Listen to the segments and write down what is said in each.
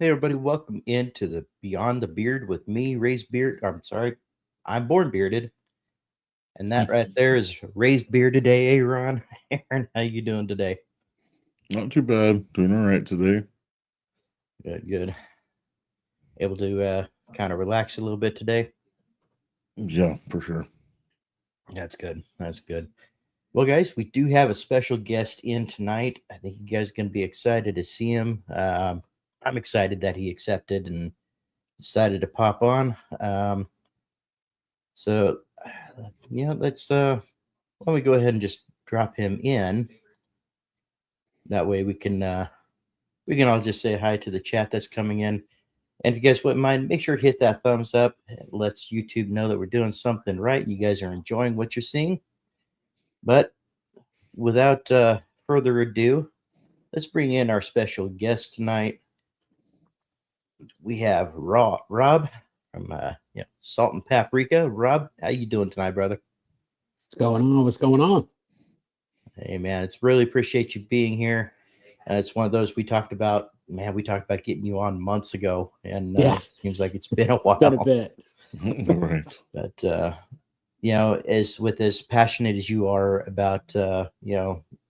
Hey everybody, welcome into the Beyond the Beard with me, Raised Beard. I'm sorry, I'm born bearded, and that right there is Raised Beard today. Hey Ron, Aaron, how you doing today? Not too bad. Doing all right today. Good, good. Able to kind of relax a little bit today. Yeah, for sure. That's good. That's good. Well, guys, we do have a special guest in tonight. I think you guys are going to be excited to see him. I'm excited that he accepted and decided to pop on. So, let's why don't we go ahead and just drop him in? That way we can all just say hi to the chat that's coming in. And if you guys wouldn't mind, make sure to hit that thumbs up. It lets YouTube know that we're doing something right. You guys are enjoying what you're seeing. But without further ado, let's bring in our special guest tonight. We have Rob from Salt and Paprika. Rob, how you doing tonight, brother? What's going on? What's going on? Hey man, it's really appreciate you being here. It's one of those we talked about. Man, we talked about getting you on months ago, and Yeah. it seems like it's been a while. Been a bit. All right. But as passionate as you are about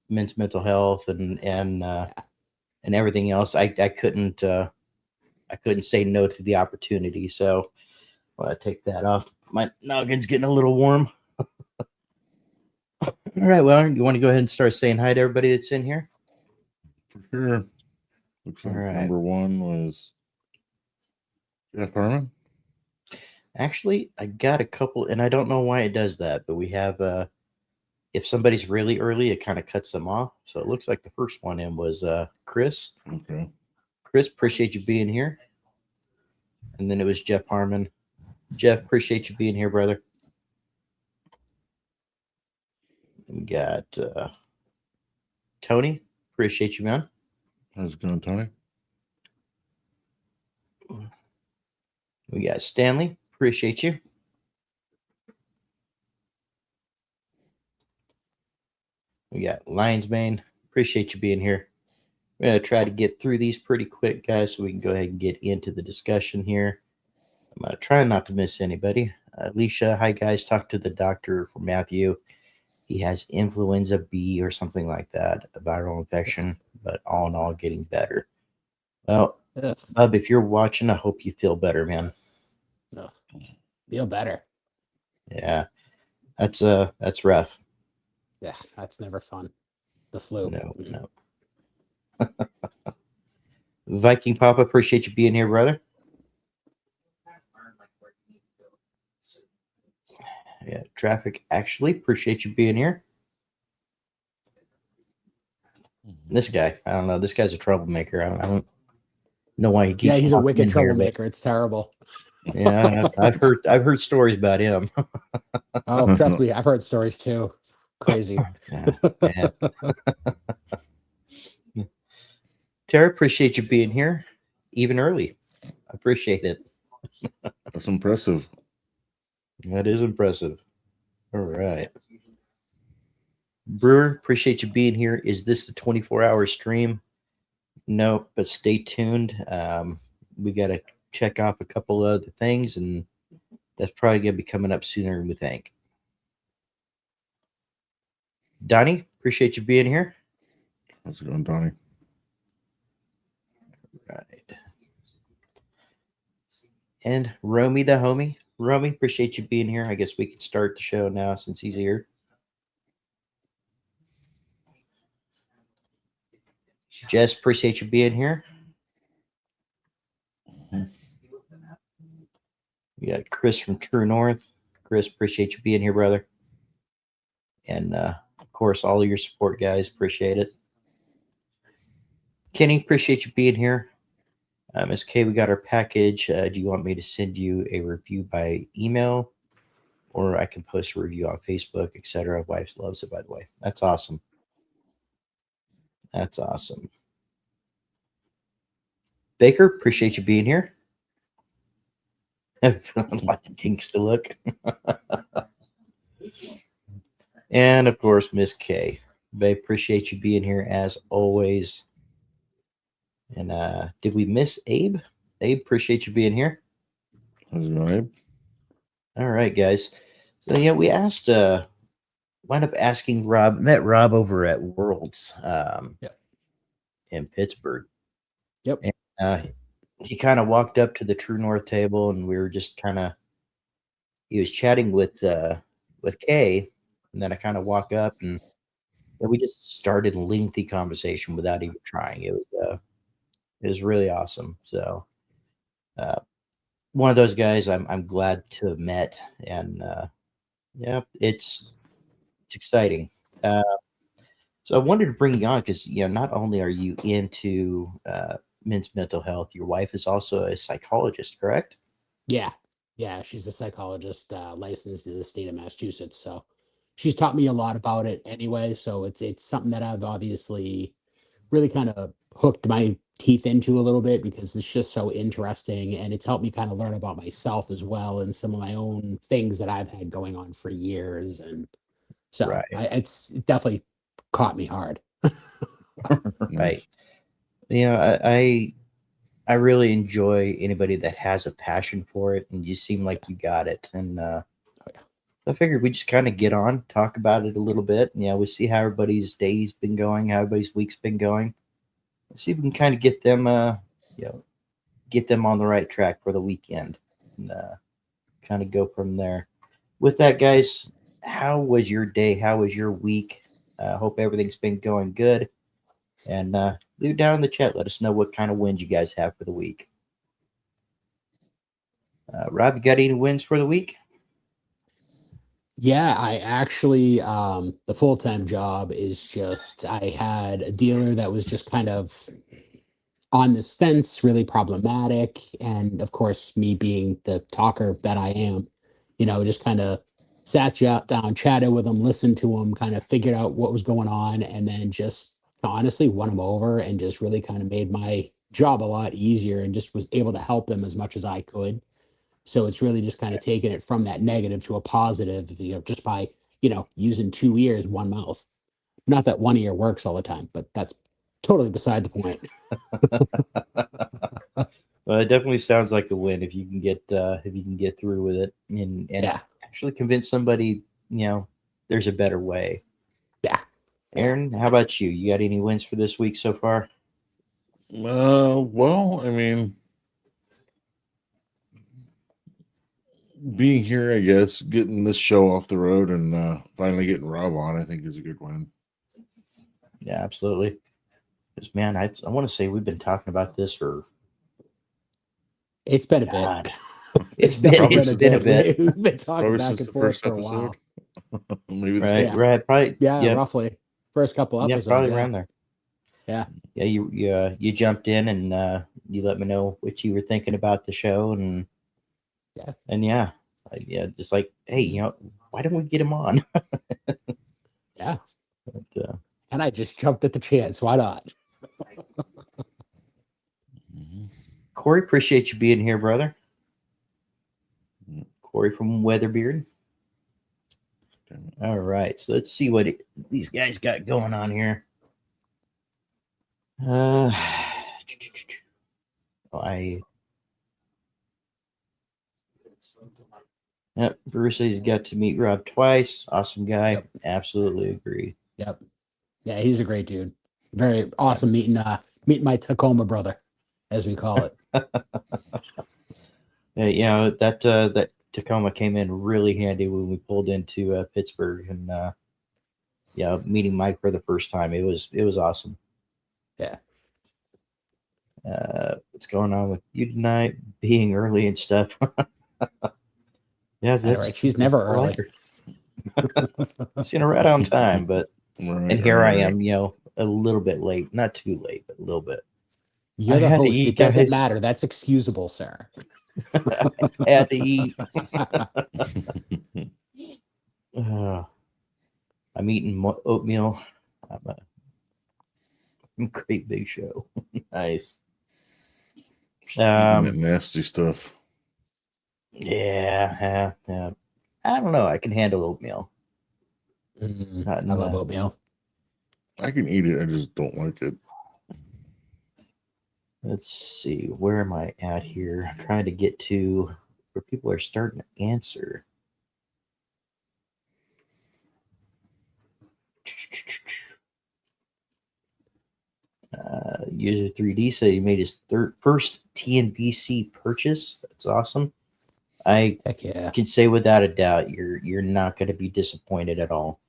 men's mental health and everything else, I couldn't say no to the opportunity. So I take that off. My noggin's getting a little warm. All right, well, you want to go ahead and start saying hi to everybody that's in here? For sure. Looks like All right. number one was Jeff Harmon. Actually, I got a couple, and I don't know why it does that, but we have if somebody's really early, it kind of cuts them off. So it looks like the first one in was Chris. Okay. Chris, appreciate you being here. And then it was Jeff Harmon. Jeff, appreciate you being here, brother. We got Tony, appreciate you, man. How's it going, Tony? We got Stanley, appreciate you. We got Lionsbane, appreciate you being here. We're going to try to get through these pretty quick, guys, so we can go ahead and get into the discussion here. I'm going to try not to miss anybody. Alicia, hi, guys. Talk to the doctor for Matthew. He has influenza B or something like that, a viral infection, but all in all, getting better. Well, Ugh. Bub, if you're watching, I hope you feel better, man. Ugh. Feel better. Yeah, that's rough. Yeah, that's never fun. The flu. No. Viking Papa, appreciate you being here, brother. Yeah, traffic actually appreciate you being here. This guy, I don't know. This guy's a troublemaker. I don't know why he keeps. Yeah, he's a walking wicked in here, troublemaker. It's terrible. but yeah, I've heard stories about him. Oh, trust me, I've heard stories too. Crazy. Yeah. Tara, appreciate you being here, even early. I appreciate it. That's impressive. That is impressive. All right. Brewer, appreciate you being here. Is this the 24-hour stream? No, but stay tuned. We got to check off a couple of other things, and that's probably going to be coming up sooner than we think. Donnie, appreciate you being here. How's it going, Donnie? Right. And Romy the homie. Romy, appreciate you being here. I guess we can start the show now since he's here. Jess, appreciate you being here. We got Chris from True North. Chris, appreciate you being here, brother. And of course, all of your support, guys. Appreciate it. Kenny, appreciate you being here. Ms. K, we got our package. Do you want me to send you a review by email? Or I can post a review on Facebook, etc. Wife loves it, by the way. That's awesome. That's awesome. Baker, appreciate you being here. Like the gangsta look. And of course, Miss K. Babe, appreciate you being here as always. And did we miss Abe? Abe, appreciate you being here. How's it going, Abe? All right, guys. So yeah, we asked wound up asking Rob, met Rob over at Worlds Yep. in Pittsburgh. Yep. And he kind of walked up to the True North table, and we were just he was chatting with Kay, and then I kind of walk up, and we just started a lengthy conversation without even trying. It was really awesome. So one of those guys I'm glad to have met, and yeah, it's exciting. So I wanted to bring you on because not only are you into men's mental health, your wife is also a psychologist, correct? Yeah. Yeah. She's a psychologist, licensed in the state of Massachusetts. So she's taught me a lot about it anyway. So it's something that I've obviously really kind of hooked my teeth into a little bit because it's just so interesting, and it's helped me kind of learn about myself as well and some of my own things that I've had going on for years. And so Right, it definitely caught me hard. right. I really enjoy anybody that has a passion for it, and you seem like you got it. And Oh, yeah. I figured we just kind of get on, talk about it a little bit. We see how everybody's day's been going, how everybody's week's been going. Let's see if we can kind of get them on the right track for the weekend, and kind of go from there. With that, guys, how was your day? How was your week? Hope everything's been going good. And leave it down in the chat. Let us know what kind of wins you guys have for the week. Rob, you got any wins for the week? Yeah, I actually, the full-time job is just, I had a dealer that was just kind of on this fence, really problematic. And of course, me being the talker that I am, just kind of sat you out down, chatted with him, listened to him, kind of figured out what was going on, and then just honestly won him over and just really kind of made my job a lot easier and just was able to help him as much as I could. So it's really just kind of taking it from that negative to a positive, just by, using two ears, one mouth. Not that one ear works all the time, but that's totally beside the point. Well, it definitely sounds like a win if you can get through with it and Yeah. actually convince somebody there's a better way. Yeah. Aaron, how about you? You got any wins for this week so far? Well, I mean, being here, I guess, getting this show off the road and finally getting Rob on, I think is a good win. Yeah, absolutely. Because man, I want to say we've been talking about this for It's been a God. bit. It's definitely been a bit. We've been talking Probably back since and the forth first for a episode. while. Maybe the Right, Yeah. right. Probably Yeah, yeah, roughly. First couple yeah, episodes. probably Yeah. around there. Yeah. Yeah, you jumped in and you let me know what you were thinking about the show and Yeah. yeah, just like, hey, why don't we get him on? Yeah. But, And I just jumped at the chance. Why not? Corey, appreciate you being here, brother. Corey from Weatherbeard. All right, so let's see what these guys got going on here. Yep, Bruce says he's got to meet Rob twice. Awesome guy. Yep. Absolutely agree. Yep. Yeah, he's a great dude. Very awesome meeting my Tacoma brother, as we call it. Yeah, that Tacoma came in really handy when we pulled into Pittsburgh and meeting Mike for the first time. It was awesome. Yeah. What's going on with you tonight? Being early and stuff. Yeah, All right. She's never early. Right on time, but Right, and here I right. am, a little bit late. Not too late, but a little bit. You're I the had to host. eat, It doesn't guys. matter. That's excusable, sir. I had to eat. I'm eating oatmeal. I'm a great big show. Nice. Eating that nasty stuff. Yeah. I don't know. I can handle oatmeal. I love oatmeal. I can eat it. I just don't like it. Let's see, where am I at here? I'm trying to get to where people are starting to answer. User 3D said he made his first TNBC purchase. That's awesome. I Heck yeah. can say without a doubt, you're not going to be disappointed at all.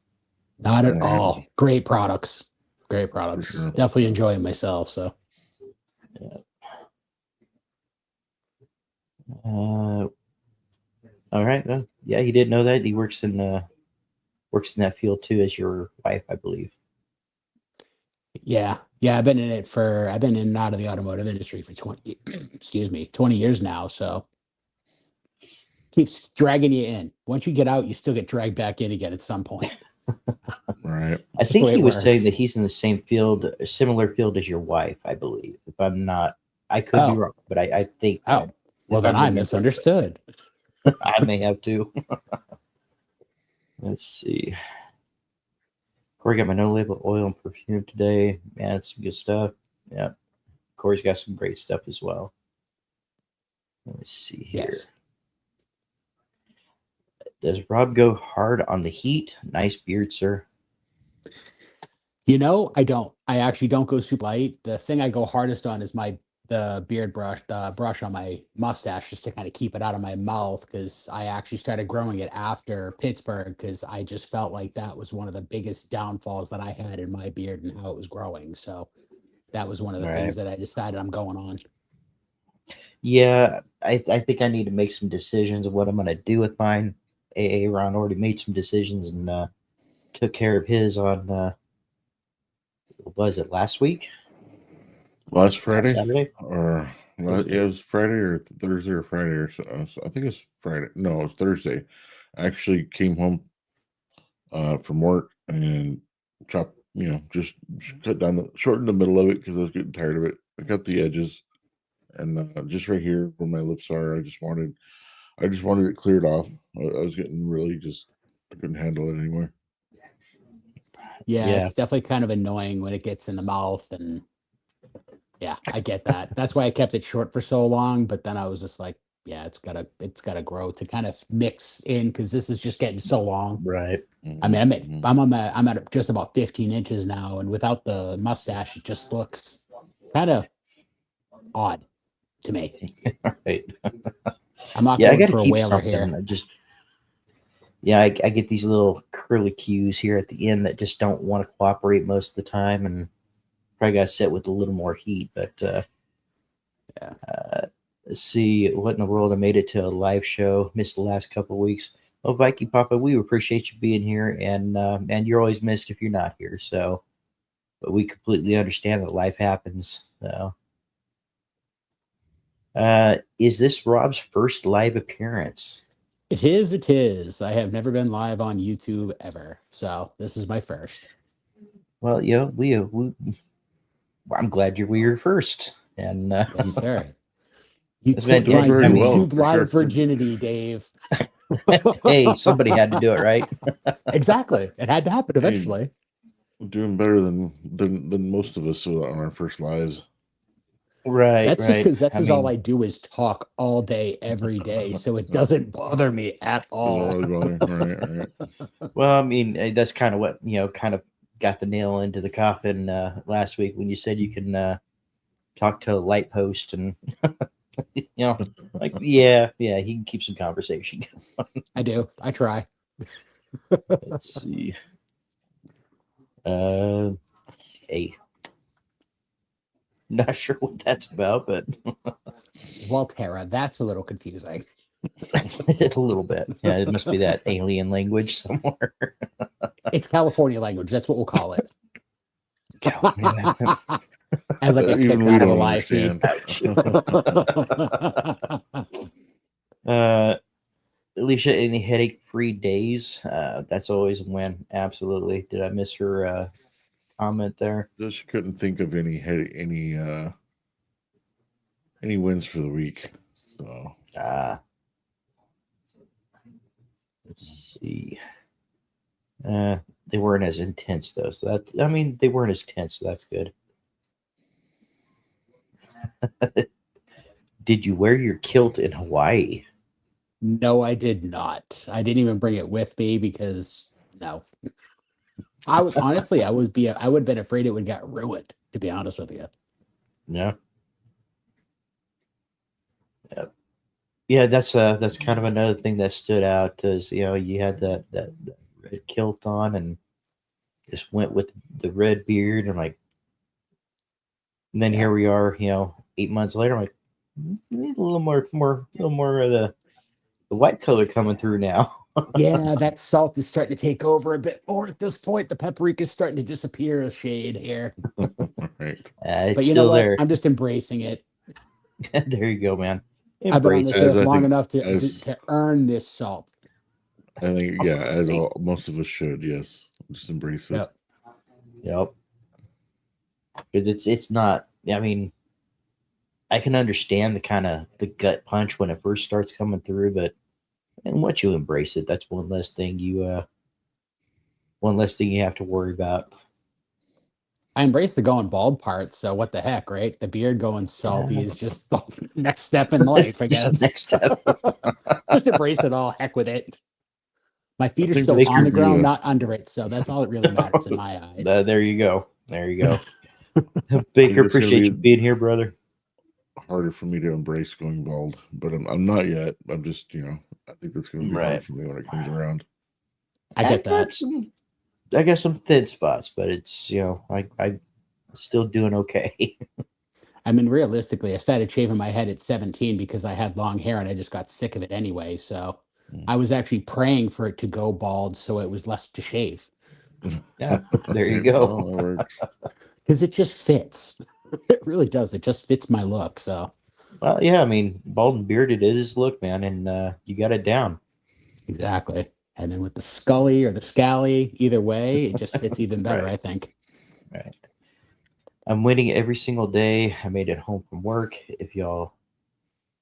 Not at Right. all. Great products. Great products. sure. Definitely enjoying myself. So All right. Well, yeah, he did know that. He works in that field too as your wife, I believe. yeah. I've been in and out of the automotive industry for 20 20 years now. So keeps dragging you in. Once you get out, you still get dragged back in again at some point. Right. I Just the think way he it was saying works. that he's in the same field, a similar field as your wife, I believe. If I'm not, I could be Oh. wrong, but I think Oh, that, well, if then I'm I remembering misunderstood. correctly. I may have too. Let's see. Corey got my no label oil and perfume today. Man, it's some good stuff. Yeah. Corey's got some great stuff as well. Let me see here. Yes. Does Rob go hard on the heat? Nice beard, sir. I don't. I actually don't go super light. The thing I go hardest on is the beard brush, the brush on my mustache, just to kind of keep it out of my mouth, because I actually started growing it after Pittsburgh, because I just felt like that was one of the biggest downfalls that I had in my beard and how it was growing. So that was one of the Right. things that I decided I'm going on. Yeah, I think I need to make some decisions of what I'm going to do with mine. AA Ron already made some decisions and took care of his on, was it last week? Last Friday Saturday? or Was yeah, it? it was Friday or Thursday or Friday or so. I think it's Friday. No, it was Thursday. I actually came home from work and chopped, just cut down shortened the middle of it because I was getting tired of it. I cut the edges and just right here where my lips are, I just wanted it cleared off. I was getting really I couldn't handle it anymore. Yeah, Yeah. it's definitely kind of annoying when it gets in the mouth, and yeah, I get that. That's why I kept it short for so long, but then I was just like, yeah, it's gotta grow to kind of mix in, because this is just getting so long. Right. I mean, Mm-hmm. I'm at just about 15 inches now, and without the mustache, it just looks kind of odd to me. Right. I'm not Yeah, I going got to for a keep whaler something. here. I get these little curly cues here at the end that just don't want to cooperate most of the time, and probably got to sit with a little more heat. But Yeah. let's see what in the world. I made it to a live show. Missed the last couple of weeks. Oh, Viking Papa, we appreciate you being here, and you're always missed if you're not here. So, but we completely understand that life happens. So, is this Rob's first live appearance? It is. It is. I have never been live on YouTube ever, so this is my first. Well, I'm glad we were first, and Yes, sir. You it's been, took yeah, my Doing very I mean, well YouTube for sure. live virginity, Dave. hey, somebody had to do it, right? Exactly. It had to happen Hey, eventually. doing better than most of us on our first lives. Right, That's just right. because that's I just all mean, I do is talk all day, every day. So it doesn't bother me at all. Really bother. Right. well, I mean, that's kind of what kind of got the nail into the coffin last week when you said you can talk to a light post and like yeah, he can keep some conversation. I do. I try. Let's see. Uh, hey, not sure what that's about, but Well, Tara, that's a little confusing. a little bit. Yeah, it must be that alien language somewhere. It's California language. That's what we'll call it. As I get Even kicked we out of a don't live feed. uh, Alicia, any headache-free days? That's always a win. Absolutely. Did I miss her comment there? Just couldn't think of any wins for the week. So Let's see. They weren't as intense though, so they weren't as tense, so that's good. Did you wear your kilt in Hawaii? No, I did not. I didn't even bring it with me because no. I was honestly, I would have been afraid it would get ruined, to be honest with you. No. Yeah. Yeah, that's kind of another thing that stood out is you had that red kilt on and just went with the red beard and like, and then Yeah. here we are, 8 months later. I'm like, we need a little more of the white color coming through now. Yeah, that salt is starting to take over a bit more at this point. The paprika is starting to disappear a shade here. Right. It's But you know still what? there. I'm just embracing it. There you go, man. I've been on Embrace this it. As earth I long think, enough as to earn this salt. I think, yeah, as most of us should, yes, just embrace it. Yep. Yep. Because it's not. I mean, I can understand the gut punch when it first starts coming through, but and once you embrace it, that's one less thing you have to worry about. I embrace the going bald part, so what the heck, right? The beard going salty is just the next step in life, I Just guess. next step. Just embrace it all. Heck with it. My feet I are think still that's on the gonna be ground, the not under it. So that's all that really matters in my eyes. There you go. There you go. I Baker, think it's gonna appreciate be you being here, brother. harder for me to embrace going bald, but I'm not yet. I'm just, I think that's going to be Right. hard for me when it comes around. I get got that. I got some thin spots, but it's I still doing okay. I mean, realistically, I started shaving my head at 17 because I had long hair and I just got sick of it anyway. So I was actually praying for it to go bald so it was less to shave. Yeah, there you Right, go. well, that works. Because it just fits. It really does. It just fits my look. So Well, yeah, I mean, bald and bearded is look, man, and you got it down. exactly. And then with the Scully or the Scally, either way, it just fits even better, Right. I think. Right. I'm winning every single day. I made it home from work. If y'all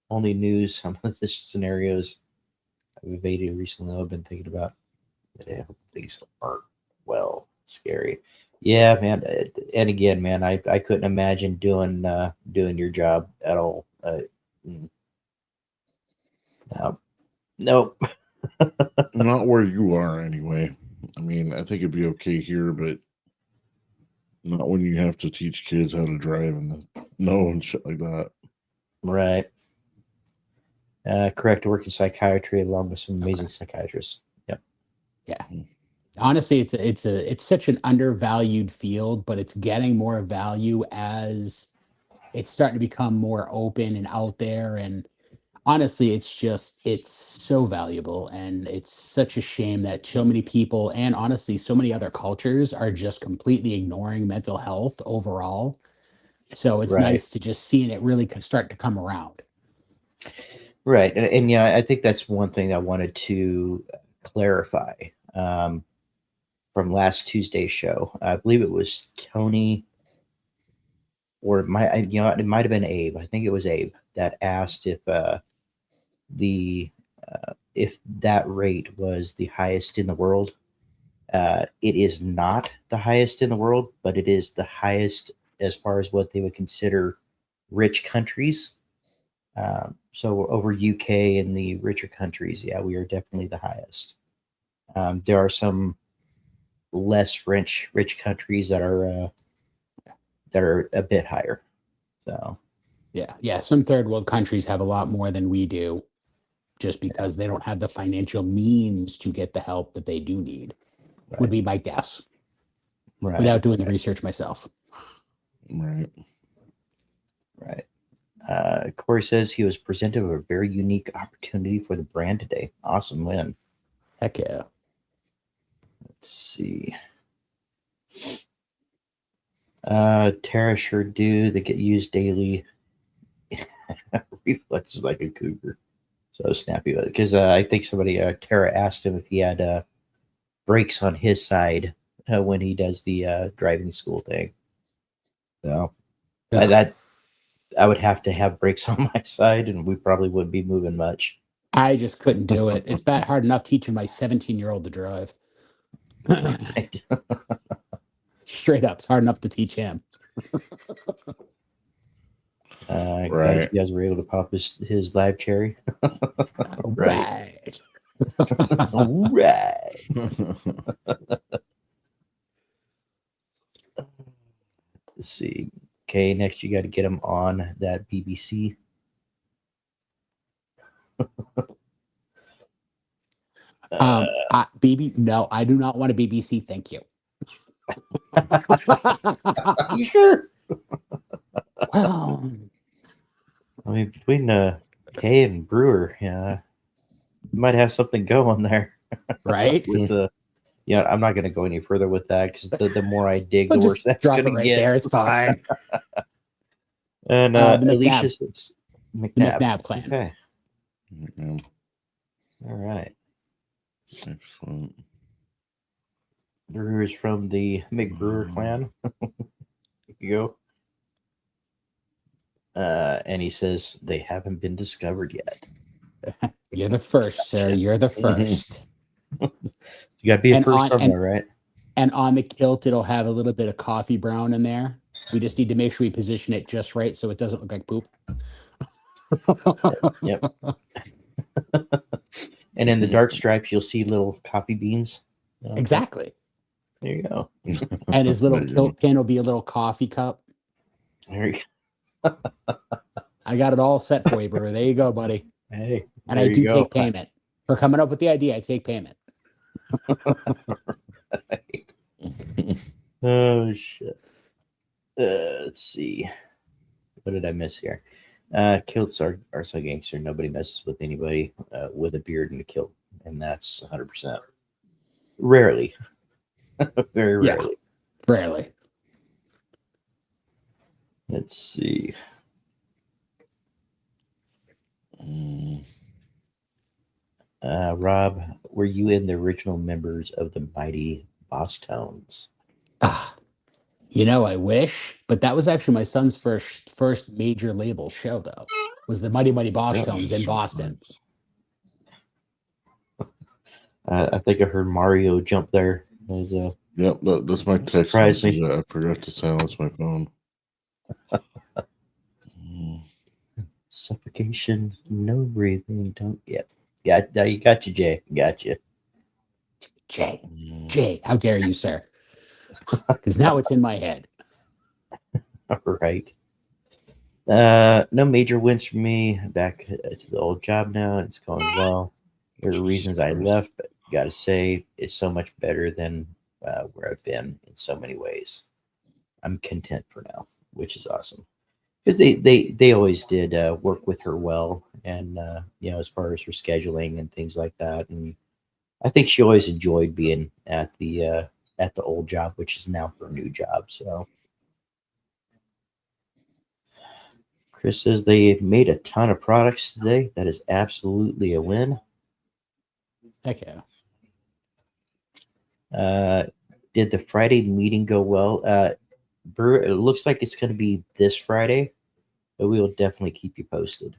only knew some of the scenarios I've evaded recently, I've been thinking about. I hope things aren't scary. Yeah, man. And again, man, I couldn't imagine doing your job at all. No, nope. Not where you are, anyway. I mean, I think it'd be okay here, but not when you have to teach kids how to drive in the snow and shit like that. Right. Correct. Work in psychiatry along with some amazing psychiatrists. Yep. Yeah. Honestly, it's such an undervalued field, but it's getting more value as it's starting to become more open and out there. And honestly, it's so valuable. And it's such a shame that so many people and honestly, so many other cultures are just completely ignoring mental health overall. So it's Right. nice to just seeing it really start to come around. Right. And yeah, I think that's one thing I wanted to clarify from last Tuesday's show. I believe it was Tony, or it might have been Abe. I think it was Abe that asked the if that rate was the highest in the world. It is not the highest in the world, but it is the highest as far as what they would consider rich countries. So over UK and the richer countries, yeah, we are definitely the highest. There are some less rich countries that are a bit higher. So Yeah. Some third world countries have a lot more than we do, just because they don't have the financial means to get the help that they do need. right, Would be my guess, right, without doing the research myself. Right. right. Corey says he was presented with a very unique opportunity for the brand today. Awesome win. Heck yeah. Let's see. Tara sure do. They get used daily. Reflexes like a cougar. So snappy because I think somebody Tara asked him if he had brakes on his side when he does the driving school thing. So that I would have to have brakes on my side, and we probably wouldn't be moving much. I just couldn't do it. It's bad hard enough teaching my 17-year-old to drive. Right. Straight up, it's hard enough to teach him. Glad Right. you guys were able to pop his live cherry. Right. Right. All right. Let's see. Okay, next you got to get him on that BBC. No, I do not want a BBC. Thank you. You sure? Well, I mean, between Kay and Brewer, yeah, you might have something going there right? with the. Yeah, I'm not going to go any further with that because the more I dig, We'll the worse just that's drop it going to right get. there. It's fine. And The Alicia McNabb. says The McNabb. McNabb clan. Okay. Yeah, All right. excellent. Brewer's from the McBrewer clan. Here you go. And he says they haven't been discovered yet. You're the first, sir. You're the first. You got to be a And first on- somewhere, right? And on the kilt, it'll have a little bit of coffee brown in there. We just need to make sure we position it just right so it doesn't look like poop. Yep. And in the dark stripes, you'll see little coffee beans. Exactly. There you go. And his little There you kilt pin will be a little coffee cup. There you go. I got it all set for you, bro. There you go, buddy. Hey. And there I do you go. take payment. For coming up with the idea, I take payment. Oh shit. Let's see. What did I miss here? Kilts are so gangster. Nobody messes with anybody with a beard and a kilt, and that's 100%. Rarely, very Yeah. rarely. Rarely. Let's see. Rob, were you in the original members of the Mighty Boss Tones? I wish, but that was actually my son's first major label show, though. Was the Mighty Mighty Boss Yeah, Tones in Boston. I think I heard Mario jump there. Yep, that's my text Surprised message. me. I forgot to silence my phone. Suffocation, no breathing, don't. Yep. Yeah, you got you, Jay. Got you. Jay, how dare you, sir? Because now it's in my head. All right. No major wins for me. Back to the old job now. It's going well. There are reasons I left, but gotta say it's so much better than where I've been in so many ways. I'm content for now, which is awesome because they always did work with her well, and as far as her scheduling and things like that, and I think she always enjoyed being at the old job, which is now her new job. So Chris says they made a ton of products today. That is absolutely a win. Heck yeah. Did the Friday meeting go well? Brewer, it looks like it's going to be this Friday, but we will definitely keep you posted.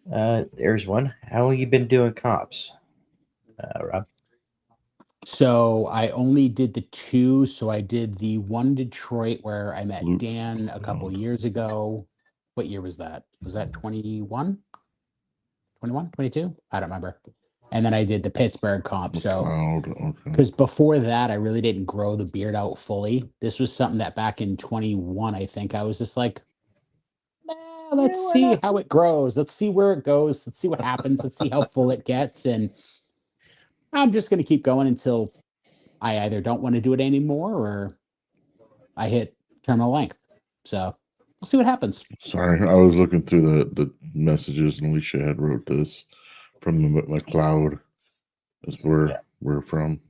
There's one. How long you been doing comps, Rob? So I only did the two. So I did the one Detroit where I met Luke. Dan a couple years ago. What year was that? Was that 21? 21? 22? I don't remember. And then I did the Pittsburgh comp. So McLeod, okay. because before that, I really didn't grow the beard out fully. This was something that back in 21, I think I was just like, let's see how it grows. Let's see where it goes. Let's see what happens. Let's see how full it gets. And I'm just going to keep going until I either don't want to do it anymore or I hit terminal length. So we'll see what happens. Sorry, I was looking through the messages, and Alicia had wrote this from the McLeod. Is where we're from.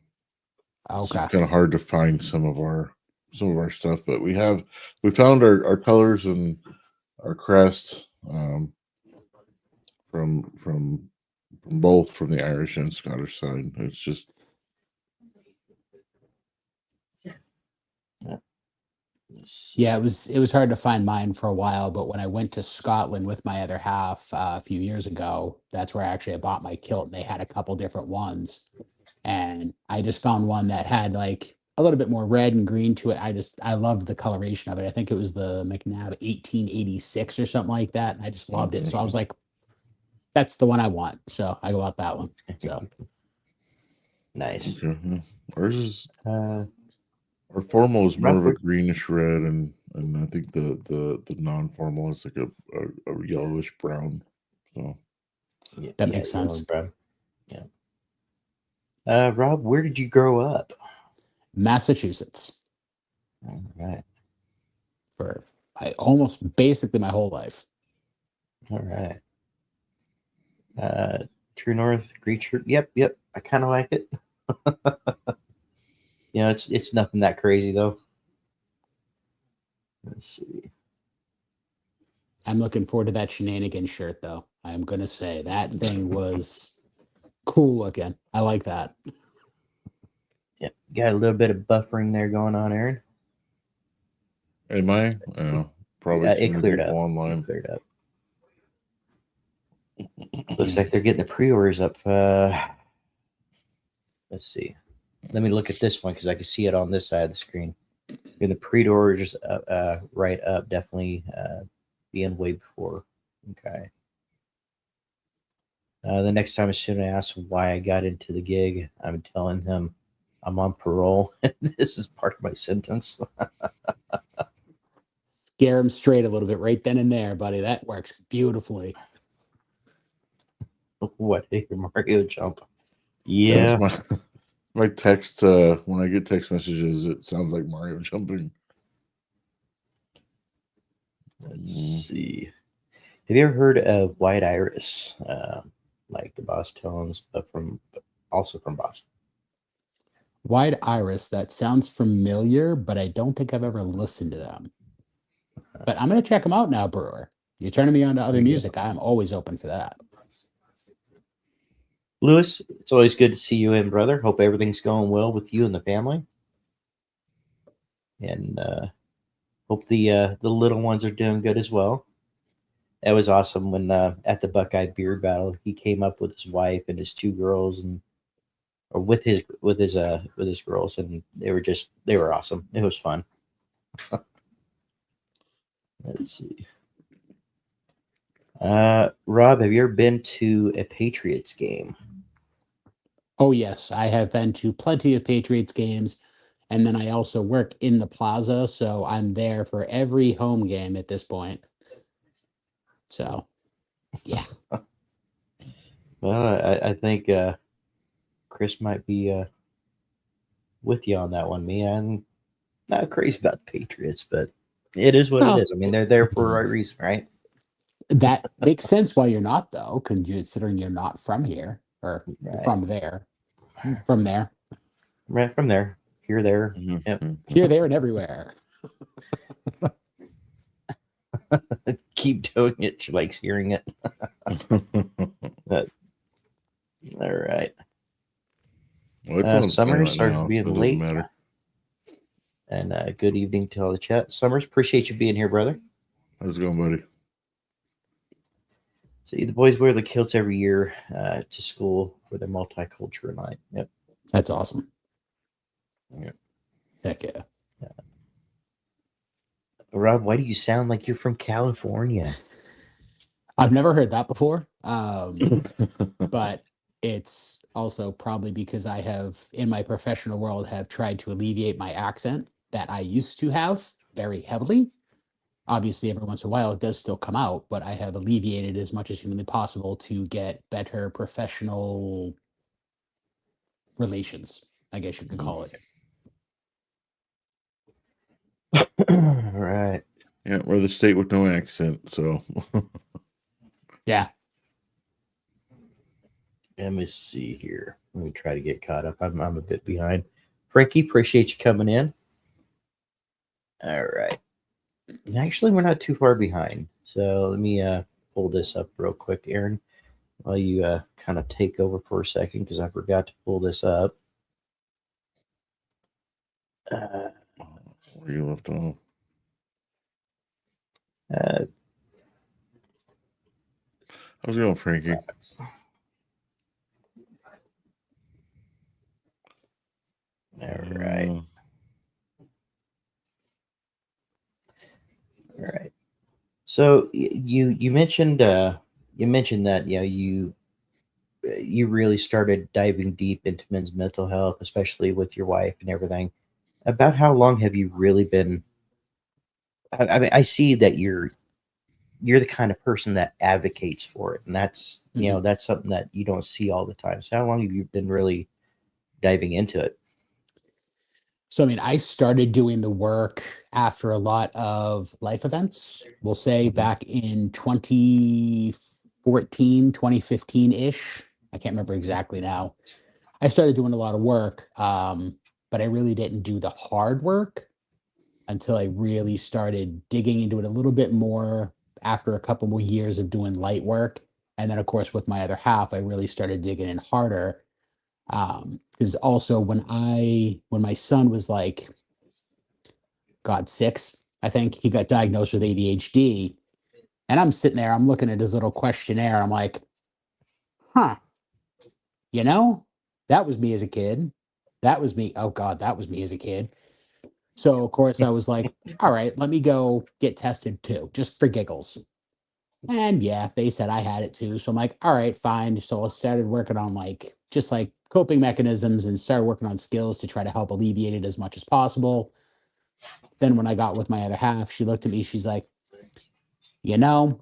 Okay. It's kind of hard to find some of our stuff, but we found our colors and our crests from both from the Irish and Scottish side. It's just Yeah, it was hard to find mine for a while, but when I went to Scotland with my other half a few years ago, that's where I bought my kilt, and they had a couple different ones. and I just found one that had like a little bit more red and green to it. I loved the coloration of it. I think it was the McNabb 1886 or something like that. And I just loved it. So I was like, that's the one I want. So I go out that one. So Nice. Okay. Yeah. Ours is Uh, our formal is more of a Robert, greenish red, and I think the non-formal is like a yellowish brown. So yeah, that yeah, makes yellow sense. and brown. Yeah. Rob, where did you grow up? Massachusetts All right. for almost basically my whole life. All right. True North, Greacher. Yep, yep. I kind of like it. It's nothing that crazy though. Let's see. I'm looking forward to that shenanigan shirt though. I'm gonna say that thing was cool looking. I like that. Yep, got a little bit of buffering there going on, Aaron. am I? Probably too It many cleared people up. online. It cleared up. Looks like they're getting the pre-orders up. Let's see. Let me look at this one because I can see it on this side of the screen. And the pre-orders right up, definitely being way before. Okay. The next time a student asks why I got into the gig, I'm telling him I'm on parole. This is part of my sentence. Scare him straight a little bit right then and there, buddy. That works beautifully. What? Mario jump? That's Yeah. my text. When I get text messages, it sounds like Mario jumping. Let's see. Have you ever heard of White Iris? Like the Boss Tones, but also from Boston. Wide Iris, that sounds familiar, but I don't think I've ever listened to them. But I'm gonna check them out now, Brewer. You're turning me on to other There you music. I'm always open for that. Lewis, it's always good to see you in, brother. Hope everything's going well with you and the family, and hope the little ones are doing good as well. That was awesome when at the Buckeye Beard Battle he came up with his wife and his two girls and or with his girls and they were awesome. It was fun. Let's see. Rob, have you ever been to a Patriots game? Oh yes, I have been to plenty of Patriots games, and then I also work in the plaza, so I'm there for every home game at this point. So, yeah. Well, I think Chris might be with you on that one. Me, I'm not crazy about the Patriots, but it is what it Well, is. I mean, they're there for the right reason, right? that makes sense why you're not though, considering you're not from here or Right, from there. From there. right from there, here, there. Yep. Here, there, and everywhere. Keep doing it. She likes hearing it. But, all right. Well, it's on Summer silent starts now, so being it doesn't late. matter. And good evening to all the chat. Summers, appreciate you being here, brother. How's it going, buddy? See, the boys wear the kilts every year to school for their multicultural night. Yep. That's awesome. Yep. Heck yeah. Rob, why do you sound like you're from California? I've never heard that before. But it's also probably because I have, in my professional world, have tried to alleviate my accent that I used to have very heavily. Obviously, every once in a while it does still come out, but I have alleviated as much as humanly possible to get better professional relations, I guess you could call it. All right. Yeah, we're the state with no accent, so Yeah. Let me see here. Let me try to get caught up. I'm a bit behind. Frankie, appreciate you coming in. All right. Actually, we're not too far behind. So let me pull this up real quick, Aaron, while you kind of take over for a second because I forgot to pull this up. where you left off. How's it going, Frankie? All right. All right. So you mentioned that you really started diving deep into men's mental health, especially with your wife and everything. About how long have you really been? I mean, I see that you're the kind of person that advocates for it, and that's Mhm. that's something that you don't see all the time. So how long have you been really diving into it? So, I mean, I started doing the work after a lot of life events. We'll say Mhm. back in 2014, 2015-ish. I can't remember exactly now. I started doing a lot of work, but I really didn't do the hard work until I really started digging into it a little bit more after a couple more years of doing light work. And then, of course, with my other half, I really started digging in harder. Because also when my son was like, God, 6, I think, he got diagnosed with ADHD. And I'm sitting there, I'm looking at his little questionnaire. I'm like, huh, you know, that was me as a kid. That was me. Oh God, that was me as a kid. So of course I was like, all right, let me go get tested too, just for giggles. And yeah, they said I had it too. So I'm like, all right, fine. So I started working on like just like coping mechanisms and started working on skills to try to help alleviate it as much as possible. Then when I got with my other half, she looked at me, she's like, you know,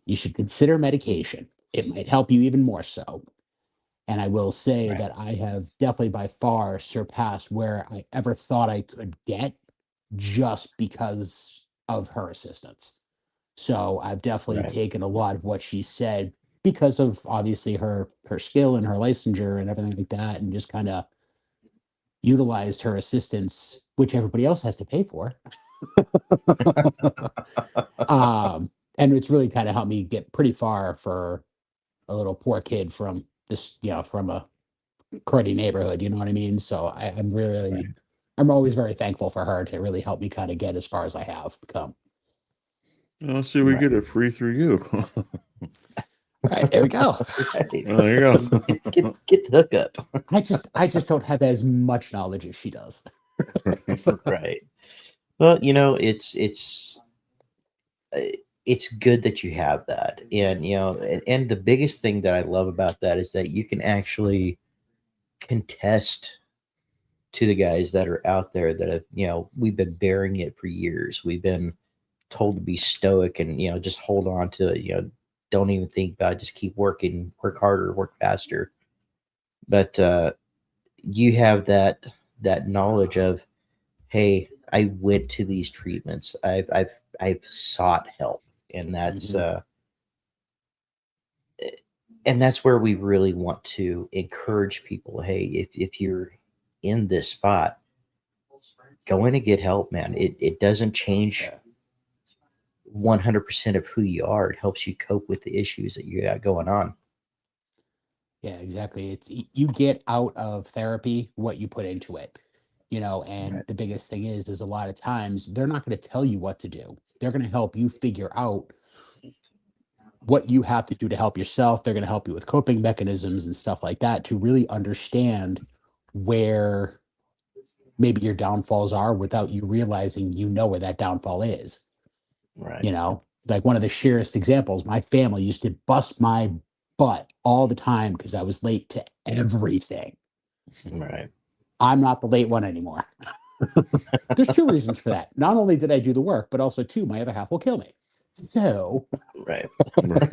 you should consider medication. It might help you even more so. And I will say Right. that I have definitely by far surpassed where I ever thought I could get just because of her assistance. So I've definitely Right. taken a lot of what she said because of obviously her skill and her licensure and everything like that, and just kind of utilized her assistance, which everybody else has to pay for. And it's really kind of helped me get pretty far for a little poor kid from this, from a cruddy neighborhood. You know what I mean? So Right. I'm always very thankful for her to really help me kind of get as far as I have come. Let's see, we Right. get it free through you. All right, there we go. Right. Well, there you go. Get the hookup. I just don't have as much knowledge as she does. Right. Well, uh, it's good that you have that, and and the biggest thing that I love about that is that you can actually contest to the guys that are out there that have we've been bearing it for years. We've been told to be stoic and just hold on to it. Don't even think about it, just keep working, work harder, work faster. But you have that knowledge of, hey, I went to these treatments. I've sought help, and Mhm. that's where we really want to encourage people. Hey, if you're in this spot, go in and get help, man. It doesn't change Yeah. 100% of who you are. It helps you cope with the issues that you got going on. Yeah, exactly. You get out of therapy what you put into it. And Right. the biggest thing is a lot of times they're not going to tell you what to do. They're going to help you figure out what you have to do to help yourself. They're going to help you with coping mechanisms and stuff like that to really understand where maybe your downfalls are without you realizing where that downfall is. Right. Like one of the sheerest examples, my family used to bust my butt all the time because I was late to everything. Right. I'm not the late one anymore. There's two reasons for that. Not only did I do the work, but also two, my other half will kill me. So, Right. Right.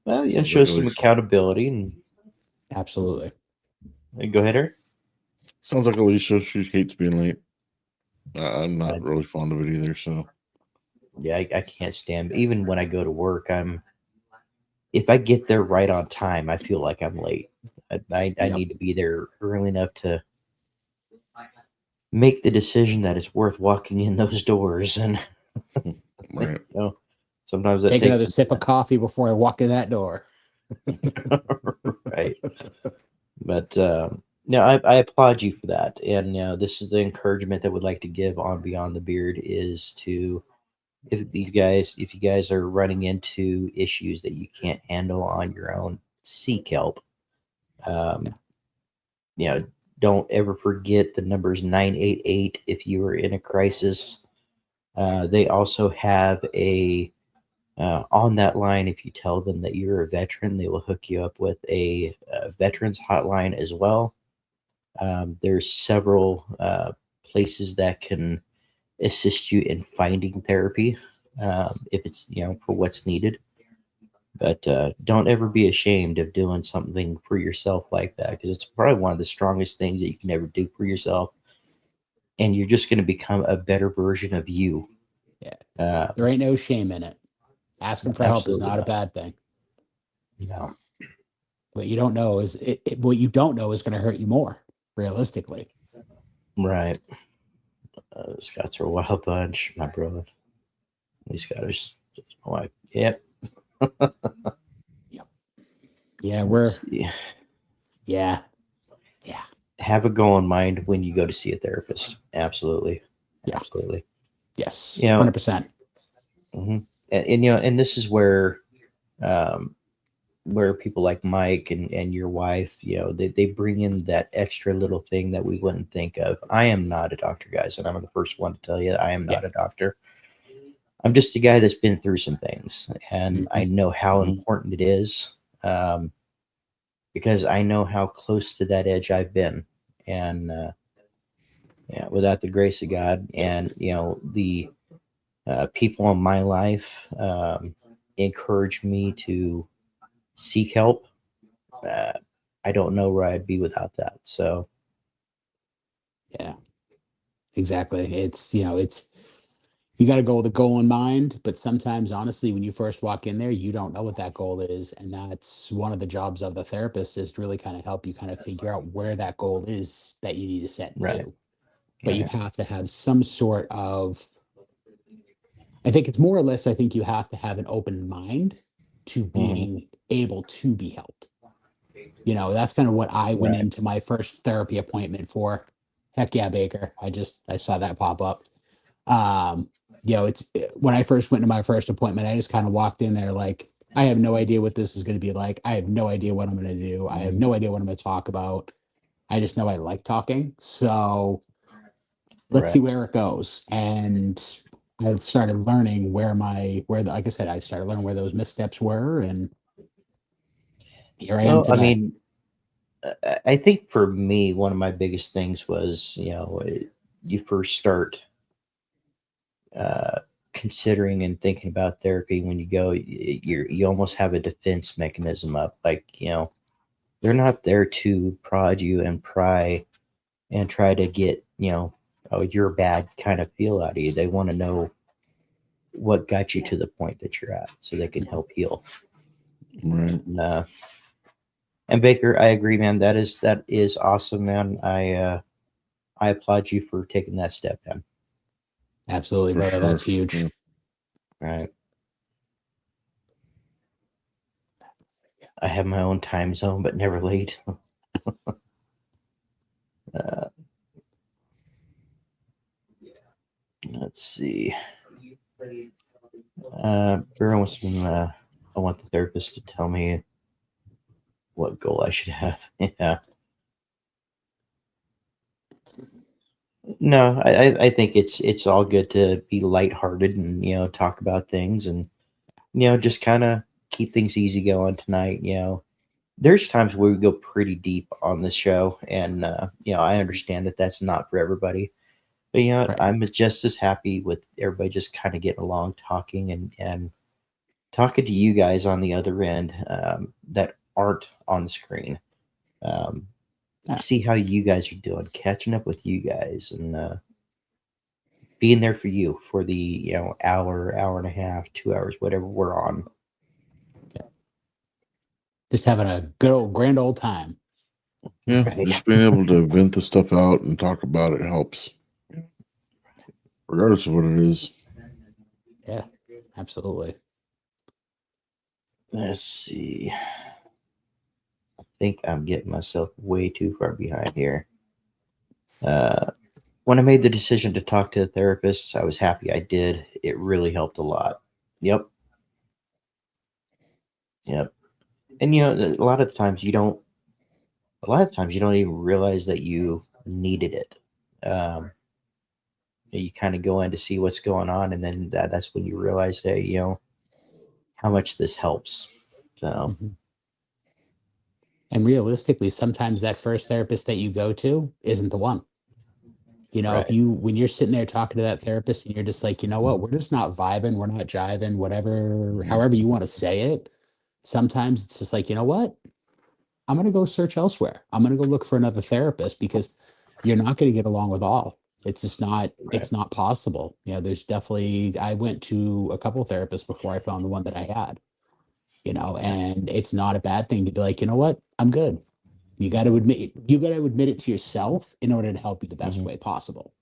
Well, Sounds show like some Alicia. accountability and absolutely. go ahead, her. Sounds like Alicia. She hates being late. I'm not I, really fond of it either. So yeah, I can't stand. Even when I go to work, if I get there right on time, I feel like I'm late. I Yep. need to be there early enough to make the decision that it's worth walking in those doors. And right. sometimes that Take takes another sip of coffee before I walk in that door. right. But no, I applaud you for that. And this is the encouragement that we'd like to give on Beyond the Beard is to if you guys are running into issues that you can't handle on your own, seek help. Yeah. Um, you know, don't ever forget the numbers 988 if you are in a crisis. They also have a on that line. If you tell them that you're a veteran, they will hook you up with a veterans hotline as well. There's several places that can assist you in finding therapy if it's for what's needed. But don't ever be ashamed of doing something for yourself like that, because it's probably one of the strongest things that you can ever do for yourself, and you're just going to become a better version of you. Yeah. Uh, There ain't no shame in it. Asking for help is absolutely not a not. bad thing. No. What you don't know is what you don't know is going to hurt you more, realistically. Right. Scots are a wild bunch, my brother. These guys, my wife. Yep. Yep. Yeah, Let's see. yeah. Have a goal in mind when you go to see a therapist. Absolutely. Yeah. Absolutely. Yes. You know, 100%. and this is where people like Mike and your wife, they bring in that extra little thing that we wouldn't think of. I am not a doctor, guys, and I'm the first one to tell you I am not a doctor. I'm just a guy that's been through some things, and I know how important it is, because I know how close to that edge I've been. And without the grace of God and the people in my life encourage me to seek help, I don't know where I'd be without that. So Yeah, exactly. It's you got to go with a goal in mind, but sometimes, honestly, when you first walk in there, you don't know what that goal is, and that's one of the jobs of the therapist, is to really kind of help you kind of figure out where that goal is that you need to set right. to. But you have to have some sort of, I think it's more or less, I think you have to have an open mind to being able to be helped. That's kind of what I went Right. into my first therapy appointment for. Heck yeah, Baker. I saw that pop up. It's when I first went to my first appointment, I just kind of walked in there like, I have no idea what this is going to be like. I have no idea what I'm going to do. I have no idea what I'm going to talk about. I just know I like talking. So let's see where it goes. And I started learning like I said, I started learning where those missteps were, and here I am Well, I today. mean, I think for me, one of my biggest things was, you first start uh, considering and thinking about therapy when you go, you almost have a defense mechanism up. Like, they're not there to prod you and pry and try to get, oh, you're bad kind of feel out of you. They want to know what got you to the point that you're at so they can help heal. Right. And Baker, I agree, man. That is awesome, man. I applaud you for taking that step, man. Absolutely, For brother. sure. That's huge. Yeah. Right. I have my own time zone, but never late. Let's see. I want the therapist to tell me what goal I should have. Yeah. No, I think it's all good to be lighthearted and talk about things and just kind of keep things easy going tonight. There's times where we go pretty deep on this show, and I understand that that's not for everybody. But Right. I'm just as happy with everybody just kind of getting along, talking, and talking to you guys on the other end that aren't on the screen. Um, Yeah. See how you guys are doing, catching up with you guys, and being there for you for the hour and a half, 2 hours, whatever we're on. Just having a good old grand old time. Yeah. Right. Just being able to vent the stuff out and talk about it helps, regardless of what it is. Yeah, absolutely. Let's see. I think I'm getting myself way too far behind here. When I made the decision to talk to a therapist, I was happy I did. It really helped a lot. Yep. Yep. And a lot of times you don't a lot of times you don't even realize that you needed it. You kind of go in to see what's going on, and then that's when you realize, hey, how much this helps. So, Mhm. And realistically, sometimes that first therapist that you go to isn't the one. right. When you're sitting there talking to that therapist and you're just like, you know what, we're just not vibing, we're not jiving, whatever, however you want to say it. Sometimes it's just like, you know what, I'm going to go search elsewhere. I'm going to go look for another therapist because you're not going to get along with all. It's just not, Right. it's not possible. There's definitely, I went to a couple therapists before I found the one that I had, and it's not a bad thing to be like, you know what, I'm good. You got to admit it to yourself in order to help you the best Mhm. way possible.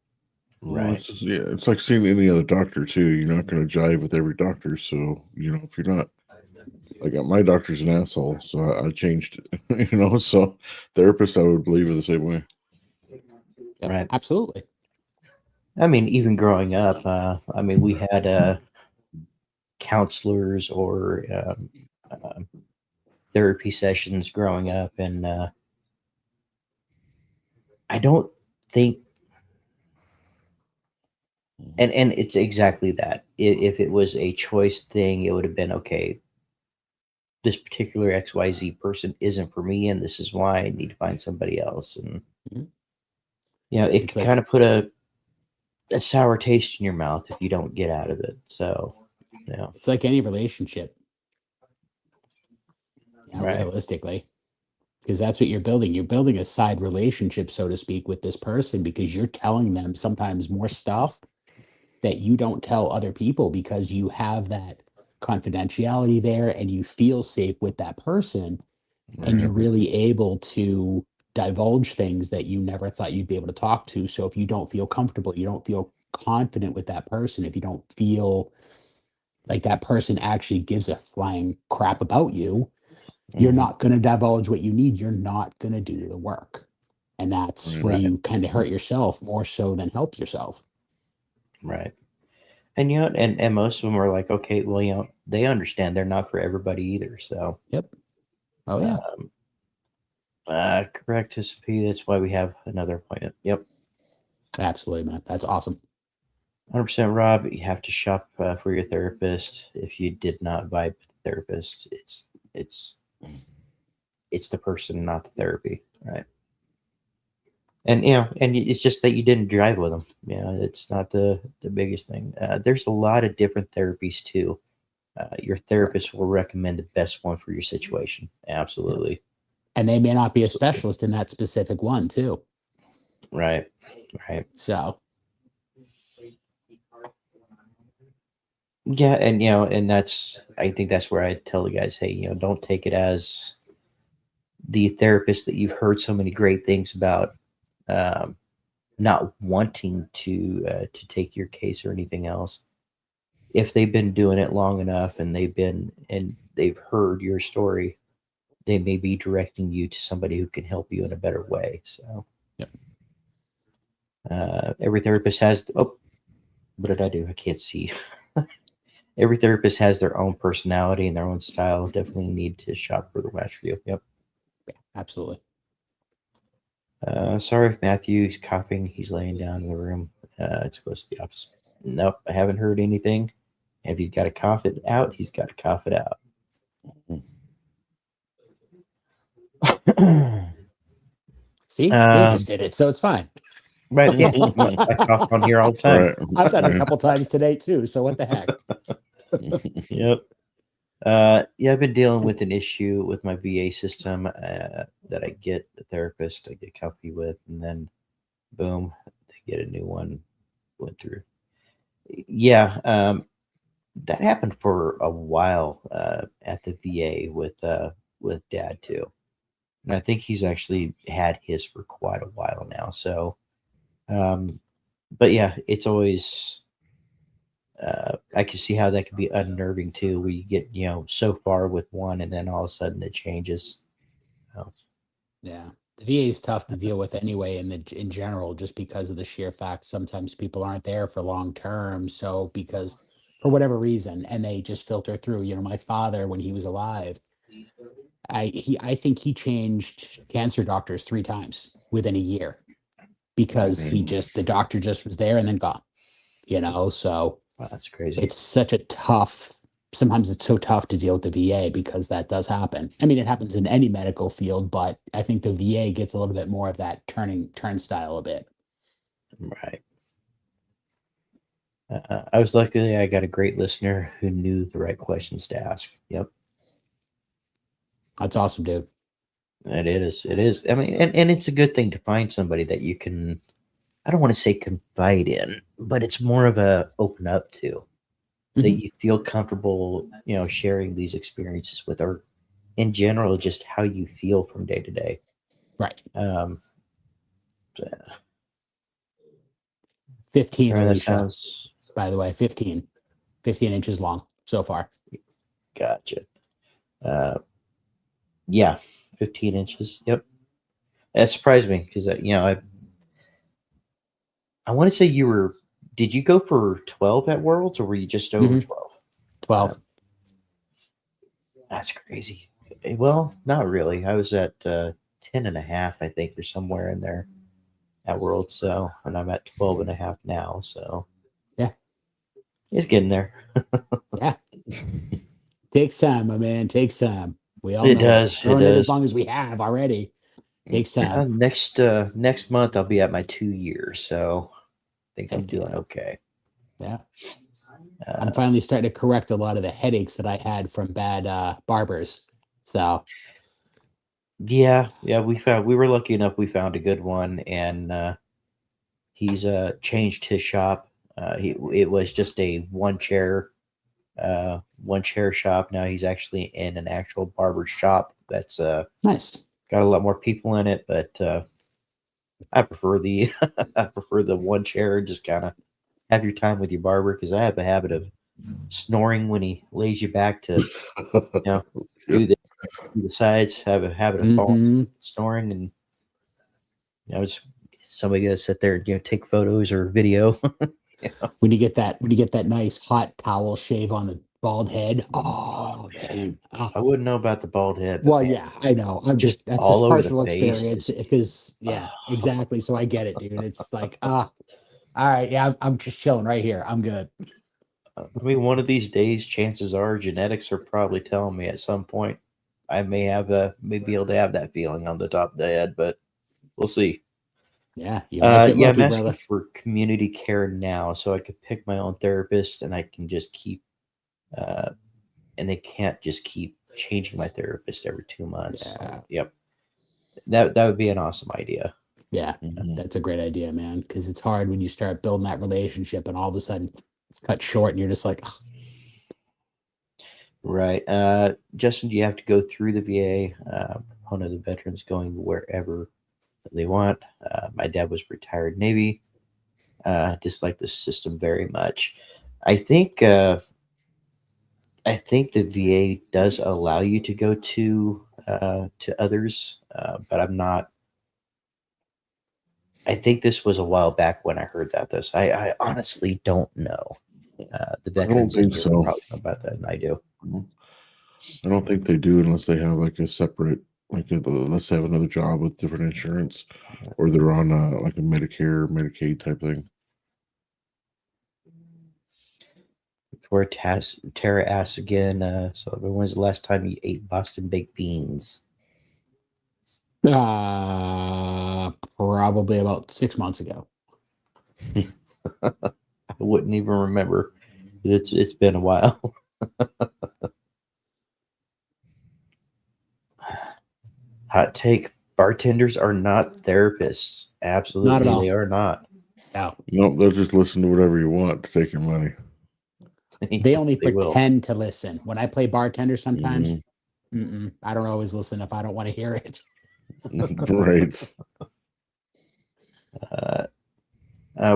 Well, Right. it's just, yeah, it's like seeing any other doctor too. You're not going to jive with every doctor, so if you're not like my doctor's an asshole, so I changed it. So therapists I would believe are the same way. Yep, Right. absolutely. I mean, even growing up, we had counselors or therapy sessions growing up, and I don't think, and it's exactly that. If it was a choice thing, it would have been okay. This particular XYZ person isn't for me, and this is why I need to find somebody else. And Mhm. it It's could like kind of put a sour taste in your mouth if you don't get out of it. So, yeah, it's like any relationship, right, realistically, because that's what you're building. You're building a side relationship, so to speak, with this person because you're telling them sometimes more stuff that you don't tell other people because you have that confidentiality there and you feel safe with that person and Right. you're really able to divulge things that you never thought you'd be able to talk to. So if you don't feel comfortable, you don't feel confident with that person, if you don't feel like that person actually gives a flying crap about you, you're Mhm. not going to divulge what you need. You're not going to do the work. And that's Right. where right, you kind of hurt yourself more so than help yourself. right. And and most of them are like, okay, well, they understand they're not for everybody either. So, Yep. Oh, yeah. um, correct, SP. That's why we have another appointment. Yep, Absolutely, man. That's awesome. 100%. Rob, you have to shop for your therapist. If you did not vibe with the therapist, it's it's the person, not the therapy, right? And it's just that you didn't drive with them. It's not the biggest thing. There's a lot of different therapies too. Your therapist will recommend the best one for your situation. Yep. Absolutely. And they may not be a specialist in that specific one, too. Right. Right. So, Yeah, and I think that's where I tell the guys, hey, don't take it as the therapist that you've heard so many great things about, um, not wanting to take your case or anything else. If they've been doing it long enough and they've heard your story, they may be directing you to somebody who can help you in a better way. So yep. every therapist has. Oh, what did I do? I can't see. Every therapist has their own personality and their own style. Definitely need to shop for the match for you. Yep. Yeah, absolutely. Sorry if Matthew's coughing. He's laying down in the room. It's close to the office. Nope, I haven't heard anything. If he's got to cough it out, he's got to cough it out. See, Dave just um, did it. So it's fine. right, yeah. I cough on here all the time. Right. I've done it a Yeah. couple times today, too. So what the heck? Yep. Yeah, I've been dealing with an issue with my VA system that I get a therapist I get comfy with, and then boom, they get a new one went through. Yeah, that happened for a while at the VA with Dad too, and I think he's actually had his for quite a while now. So, um, but yeah, it's always I can see how that could be unnerving too. Where you get so far with one, and then all of a sudden it changes. So, Yeah. The VA is tough to deal with anyway in general, just because of the sheer fact sometimes people aren't there for long term. So because for whatever reason, and they just filter through. My father, when he was alive, I think he changed cancer doctors 3 times within a year because the doctor just was there and then gone. So Wow, that's crazy. it's sometimes it's so tough to deal with the VA because that does happen. I mean, it happens in any medical field, but I think the VA gets a little bit more of that turnstile a bit. Right. I was lucky I got a great listener who knew the right questions to ask. Yep. That's awesome, dude. It is. It is. I mean, and it's a good thing to find somebody that you can, I don't want to say confide in, but it's more of a open up to, that Mhm. you feel comfortable, sharing these experiences with, or in general, just how you feel from day to day. Right. Um, 15, Aaron, that Alicia, sounds by the way, 15 inches long so far. gotcha. Uh, yeah, 15 inches. Yep. That surprised me because, I want to say did you go for 12 at Worlds or were you just over Mhm. 12? 12. That's crazy. Well, not really. I was at 10 and a half, I think, or somewhere in there at Worlds. So, and I'm at 12 and a half now. So, Yeah. it's getting there. Yeah. Takes time, my man. Takes time. We all It know does. It Growing it as does. long as we have already takes time. Next month, I'll be at my 2 years. So, I think I'm Heck doing yeah. okay. Yeah. Uh, I'm finally starting to correct a lot of the headaches that I had from bad barbers. So yeah. We were lucky enough. We found a good one, and he's changed his shop. It was just a one chair shop. Now he's actually in an actual barber shop that's nice. got a lot more people in it, but I prefer the I prefer the one chair and just kind of have your time with your barber, because I have a habit of snoring when he lays you back to do the sides. I have a habit of falling hmm snoring, and it's somebody got to sit there and take photos or video. When you get that nice hot towel shave on the bald head. Oh man. Oh. I wouldn't know about the bald head, but Well, man, yeah, I know. I'm just that's all just over the personal face. experience because yeah, exactly. So I get it, dude. It's like all right, yeah, I'm just chilling right here. I'm good. I mean, one of these days, chances are genetics are probably telling me at some point I may be able to have that feeling on the top of the head, but we'll see. Yeah, you might get Yeah, I'm lucky, asking brother. for community care now, so I could pick my own therapist, and I can just keep, uh, and they can't just keep changing my therapist every 2 months. Yeah. Yep, that would be an awesome idea. Yeah, Mhm. that's a great idea, man. Because it's hard when you start building that relationship and all of a sudden it's cut short and you're just like, "Ugh." Right, Justin, do you have to go through the VA? One of the veterans going wherever they want. My dad was retired Navy. Dislike the system very much. I think uh, I think the VA does allow you to go to others, but I'm not. I think this was a while back when I heard that. I honestly don't know. The I don't veterans in think here would so. probably know about that than I do. I don't think they do unless they have like a separate, unless they have another job with different insurance, or they're on like a Medicare, Medicaid type thing. Before Tara asks again, so when's the last time you ate Boston baked beans? Probably about 6 months ago. I wouldn't even remember. It's been a while. Hot take: bartenders are not therapists. Not at Absolutely, they all. are not. No, No, they'll just listen to whatever you want to take your money. they only They will. pretend to listen. When I play bartender sometimes, Mhm. I don't always listen if I don't want to hear it. Right. Uh,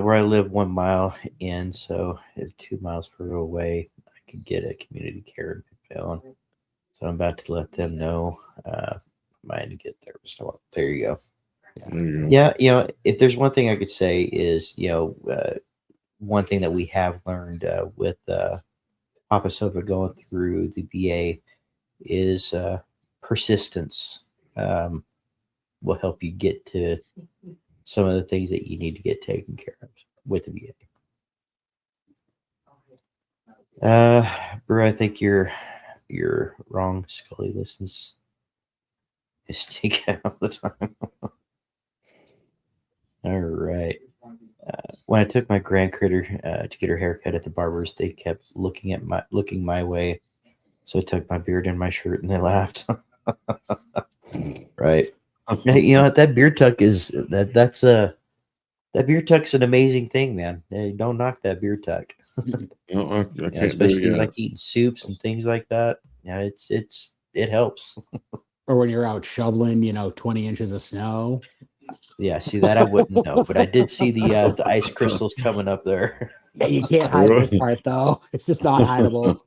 where I live, 1 mile in, so it's 2 miles further away. I could get a community care phone. So I'm about to let them know. Mine to get there. So there you go. There you go. Yeah, if there's one thing I could say is, one thing that we have learned with Papa Sofa going through the VA is persistence will help you get to some of the things that you need to get taken care of with the VA. Brew, I think you're wrong. Scully listens. I stink out all the time. All right. When I took my grand critter to get her haircut at the barber's, they kept looking my way. So I tucked my beard in my shirt and they laughed. Right. You know what? That beard tuck is that beard tuck's an amazing thing, man. Hey, don't knock that beard tuck. No, I Yeah, can't do especially it yet. like eating soups and things like that. Yeah, it helps. Or when you're out shoveling, 20 inches of snow. Yeah, see that I wouldn't know, but I did see the ice crystals coming up there. Yeah, you can't hide this part though. It's just not hideable.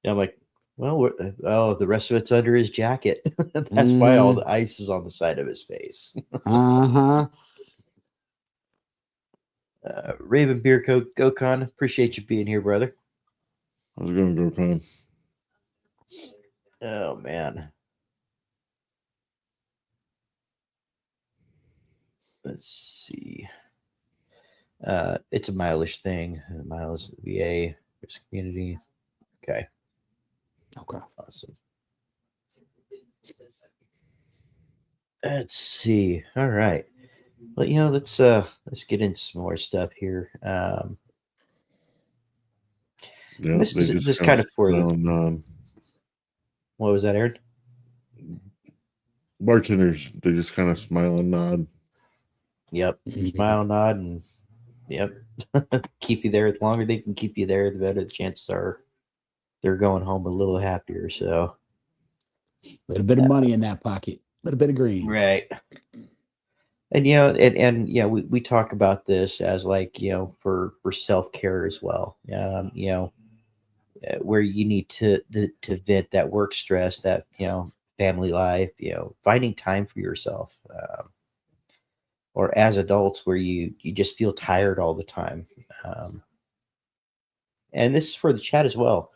Yeah, I'm like, well, the rest of it's under his jacket. That's why all the ice is on the side of his face. Uh-huh. Raven Beer Coat, GoCon, appreciate you being here, brother. I was going to go con. Oh man. Let's see. It's a Miles thing. Miles VA risk community. Okay. Awesome. Let's see. All right. Well, let's get into some more stuff here. Yeah, this they is just kind of for the. on, What was that, Aaron? bartenders. They just kind of smile and nod. Yep. Smile, nod, and yep. Keep you there. The longer they can keep you there, the better the chances are they're going home a little happier. So A little bit of money in that pocket. A little bit of green. right. And we talk about this as like for self-care as well. Where you need to vent that work stress, that family life, finding time for yourself, or as adults where you just feel tired all the time. And this is for the chat as well.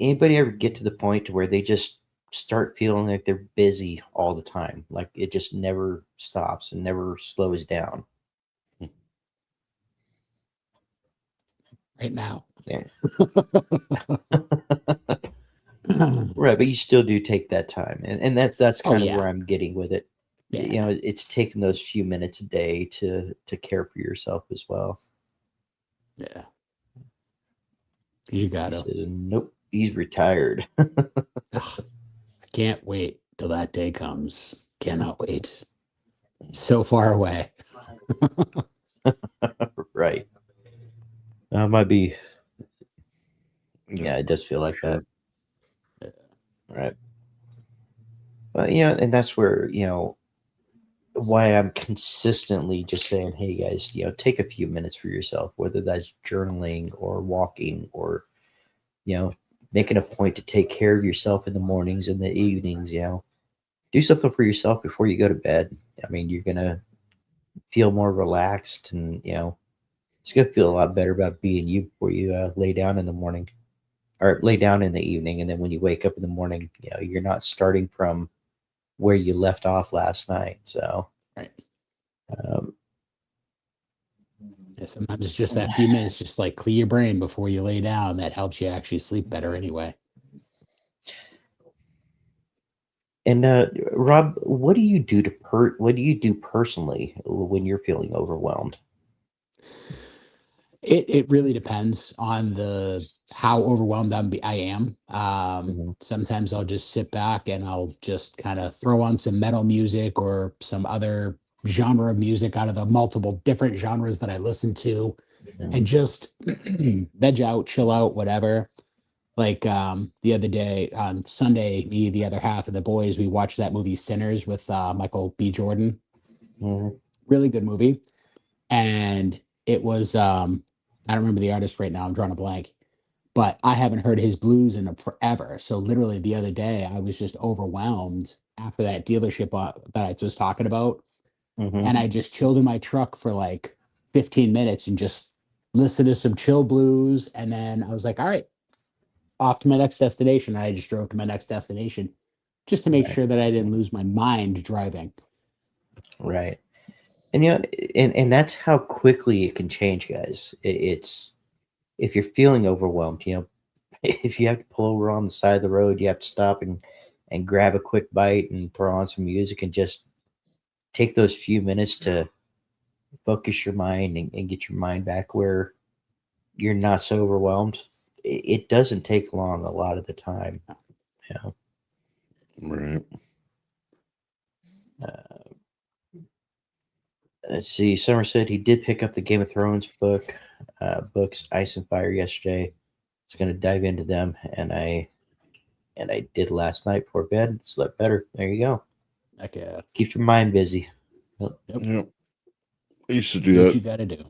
Anybody ever get to the point to where they just start feeling like they're busy all the time, like it just never stops and never slows down? Right now. Yeah. Right, but you still do take that time, and that's kind of where I'm getting with it. Yeah. It's taking those few minutes a day to care for yourself as well. Yeah. You got He to. says, nope, he's retired. I can't wait till that day comes. Cannot wait. So far away. Right. Might be. Yeah, it does feel like that. Right. But and that's where why I'm consistently just saying, hey guys, take a few minutes for yourself, whether that's journaling or walking or making a point to take care of yourself in the mornings and the evenings. Do something for yourself before you go to bed. I mean, you're gonna feel more relaxed, and it's gonna feel a lot better about being you before you lay down in the morning or lay down in the evening, and then when you wake up in the morning, you're not starting from where you left off last night. So right. Sometimes it's just that few minutes, just like clear your brain before you lay down. That helps you actually sleep better anyway. And Rob, what do you do personally when you're feeling overwhelmed? It really depends on how overwhelmed I am. Sometimes I'll just sit back and I'll just kind of throw on some metal music or some other genre of music out of the multiple different genres that I listen to, and just veg out, chill out, whatever. Like the other day on Sunday, me, the other half of the boys, we watched that movie Sinners with Michael B. Jordan. Really good movie. And it was I don't remember the artist right now, I'm drawing a blank, but I haven't heard his blues in forever. So literally the other day I was just overwhelmed after that dealership that I was talking about. And I just chilled in my truck for like 15 minutes and just listened to some chill blues. And then I was like, all right, off to my next destination. I just drove to my next destination just to make Right. sure that I didn't lose my mind driving. Right. And and that's how quickly it can change, guys. It's if you're feeling overwhelmed, if you have to pull over on the side of the road, you have to stop and grab a quick bite and throw on some music and just take those few minutes to focus your mind and get your mind back where you're not so overwhelmed. It doesn't take long a lot of the time. Right. Let's see. Summer said he did pick up the Game of Thrones books, Ice and Fire yesterday. He's going to dive into them, and I did last night before bed. Slept better. There you go. Like, Keeps your mind busy. Yep. I used to do do what you that. got to do.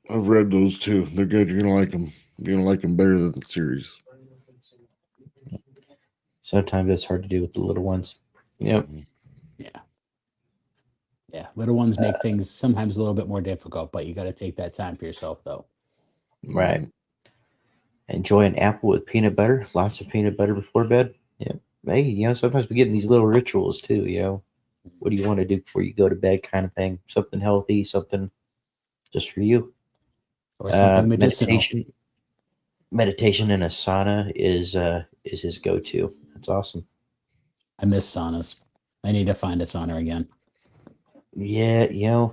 I've read those too. They're good. You're gonna like them. You're gonna like them better than the series. Sometimes it's hard to do with the little ones. Yep. Yeah, little ones make things sometimes a little bit more difficult, but you got to take that time for yourself, though. Right. Enjoy an apple with peanut butter. Lots of peanut butter before bed. Yep. Hey, sometimes we get in these little rituals too. What do you want to do before you go to bed, kind of thing? Something healthy, something just for you. Or something medicinal. Meditation in a sauna is his go-to. That's awesome. I miss saunas. I need to find a sauna again. Yeah,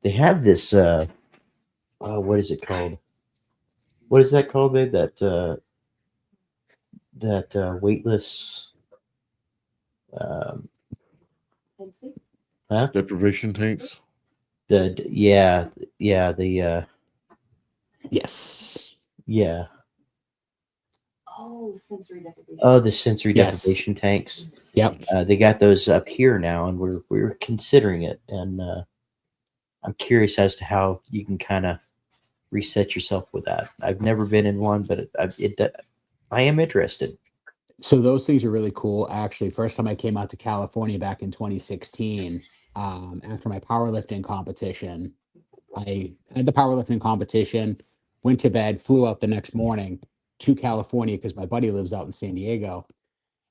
they have this. What is it called? What is that called, babe? That weightless. Um, huh? Deprivation tanks. Yeah, Yes. yeah. Oh, sensory deprivation. Oh, the sensory Yes. deprivation tanks. Yep. They got those up here now, and we're considering it. And I'm curious as to how you can kind of reset yourself with that. I've never been in one, but I am interested. So those things are really cool. Actually, first time I came out to California back in 2016, after my powerlifting competition, I had the powerlifting competition, went to bed, flew out the next morning to California because my buddy lives out in San Diego.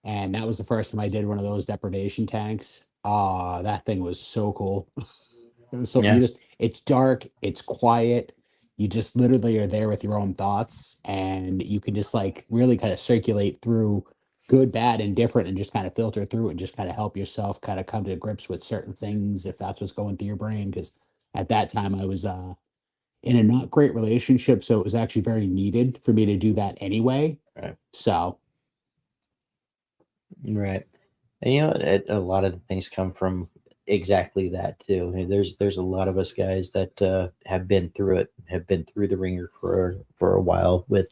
And that was the first time I did one of those deprivation tanks. That thing was so cool. So Yeah. it's dark, it's quiet. You just literally are there with your own thoughts, and you can just like really kind of circulate through good, bad, and different, and just kind of filter through and just kind of help yourself kind of come to grips with certain things if that's what's going through your brain. Because at that time I was in a not great relationship, so it was actually very needed for me to do that anyway. Right. So Right. And a lot of the things come from exactly that too. And there's a lot of us guys that have been through it, have been through the ringer for a while with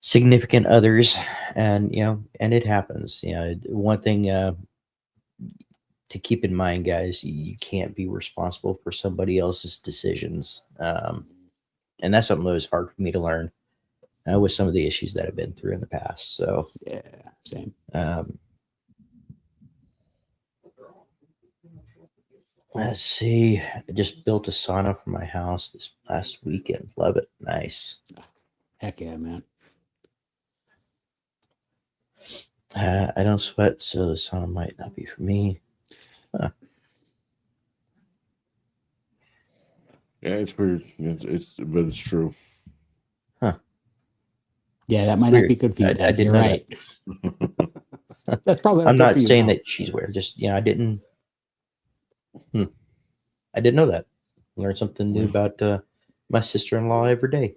significant others, and and it happens. One thing to keep in mind, guys, you can't be responsible for somebody else's decisions, and that's something that was hard for me to learn with some of the issues that I've been through in the past. So yeah, same. Let's see. I just built a sauna for my house this last weekend. Love it. Nice. Heck yeah, man. I don't sweat, so the sauna might not be for me. Huh. Yeah, it's weird. But it's true. Yeah, that might not be Weird. good for you, I Ted. didn't You're know right. That's probably not I'm good not for you saying now. that she's weird. Just I didn't. I didn't know that. Learn something new about my sister-in-law every day.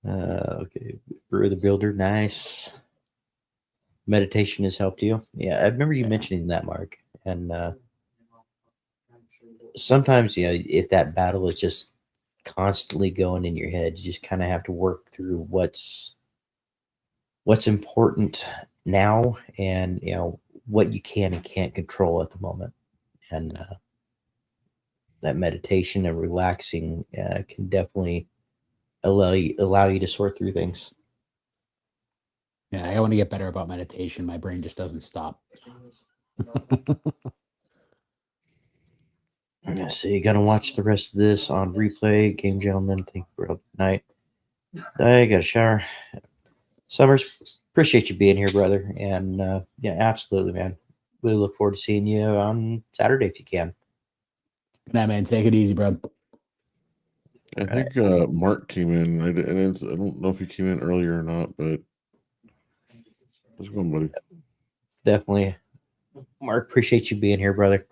Okay, Brew the Builder, nice. Meditation has helped you. Yeah, I remember you Yeah. mentioning that, Mark. And sometimes, if that battle is just constantly going in your head, you just kind of have to work through what's important now, and what you can and can't control at the moment. And that meditation and relaxing can definitely allow you to sort through things. Yeah, I want to get better about meditation. My brain just doesn't stop. So you're gonna watch the rest of this on replay. Game Gentlemen, thank you for a night. I got a shower. Summers, appreciate you being here, brother. And yeah, absolutely, man. We look forward to seeing you on Saturday if you can. Good night, man. Take it easy, bro. I think Mark came in. I don't know if he came in earlier or not, but how's it going, buddy? Definitely. Mark, appreciate you being here, brother.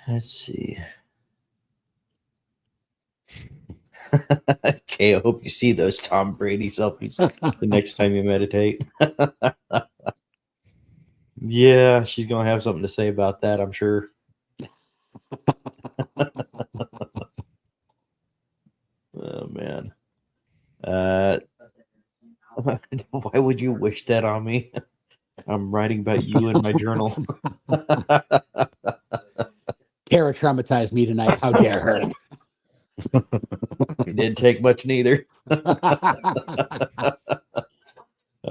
Let's see. Okay, I hope you see those Tom Brady selfies the next time you meditate. Yeah, she's gonna have something to say about that, I'm sure. Oh man. Why would you wish that on me? I'm writing about you in my journal. Tara traumatized me tonight. How dare her? It didn't take much neither.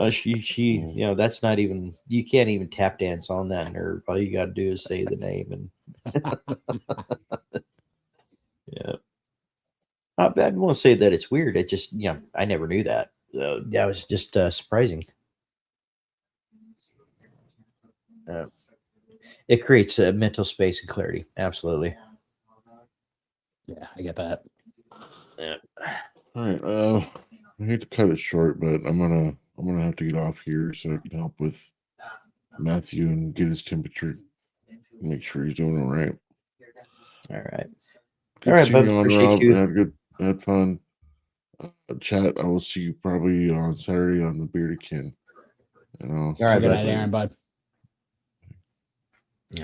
She, that's not even, you can't even tap dance on that nerve. All you got to do is say the name and yeah. I won't say that it's weird. It just, I never knew that. That was just surprising. It creates a mental space and clarity. Absolutely. Yeah, I get that. Yeah. All right. I hate to cut it short, but I'm gonna have to get off here so I can help with Matthew and get his temperature, make sure he's doing all right. All right. Good All right, seeing bud. you on, Appreciate Rob. you. Had fun. Chat. I will see you probably on Saturday on the Bearded Kin. And I'll All right, Good bud. night, Aaron, bud.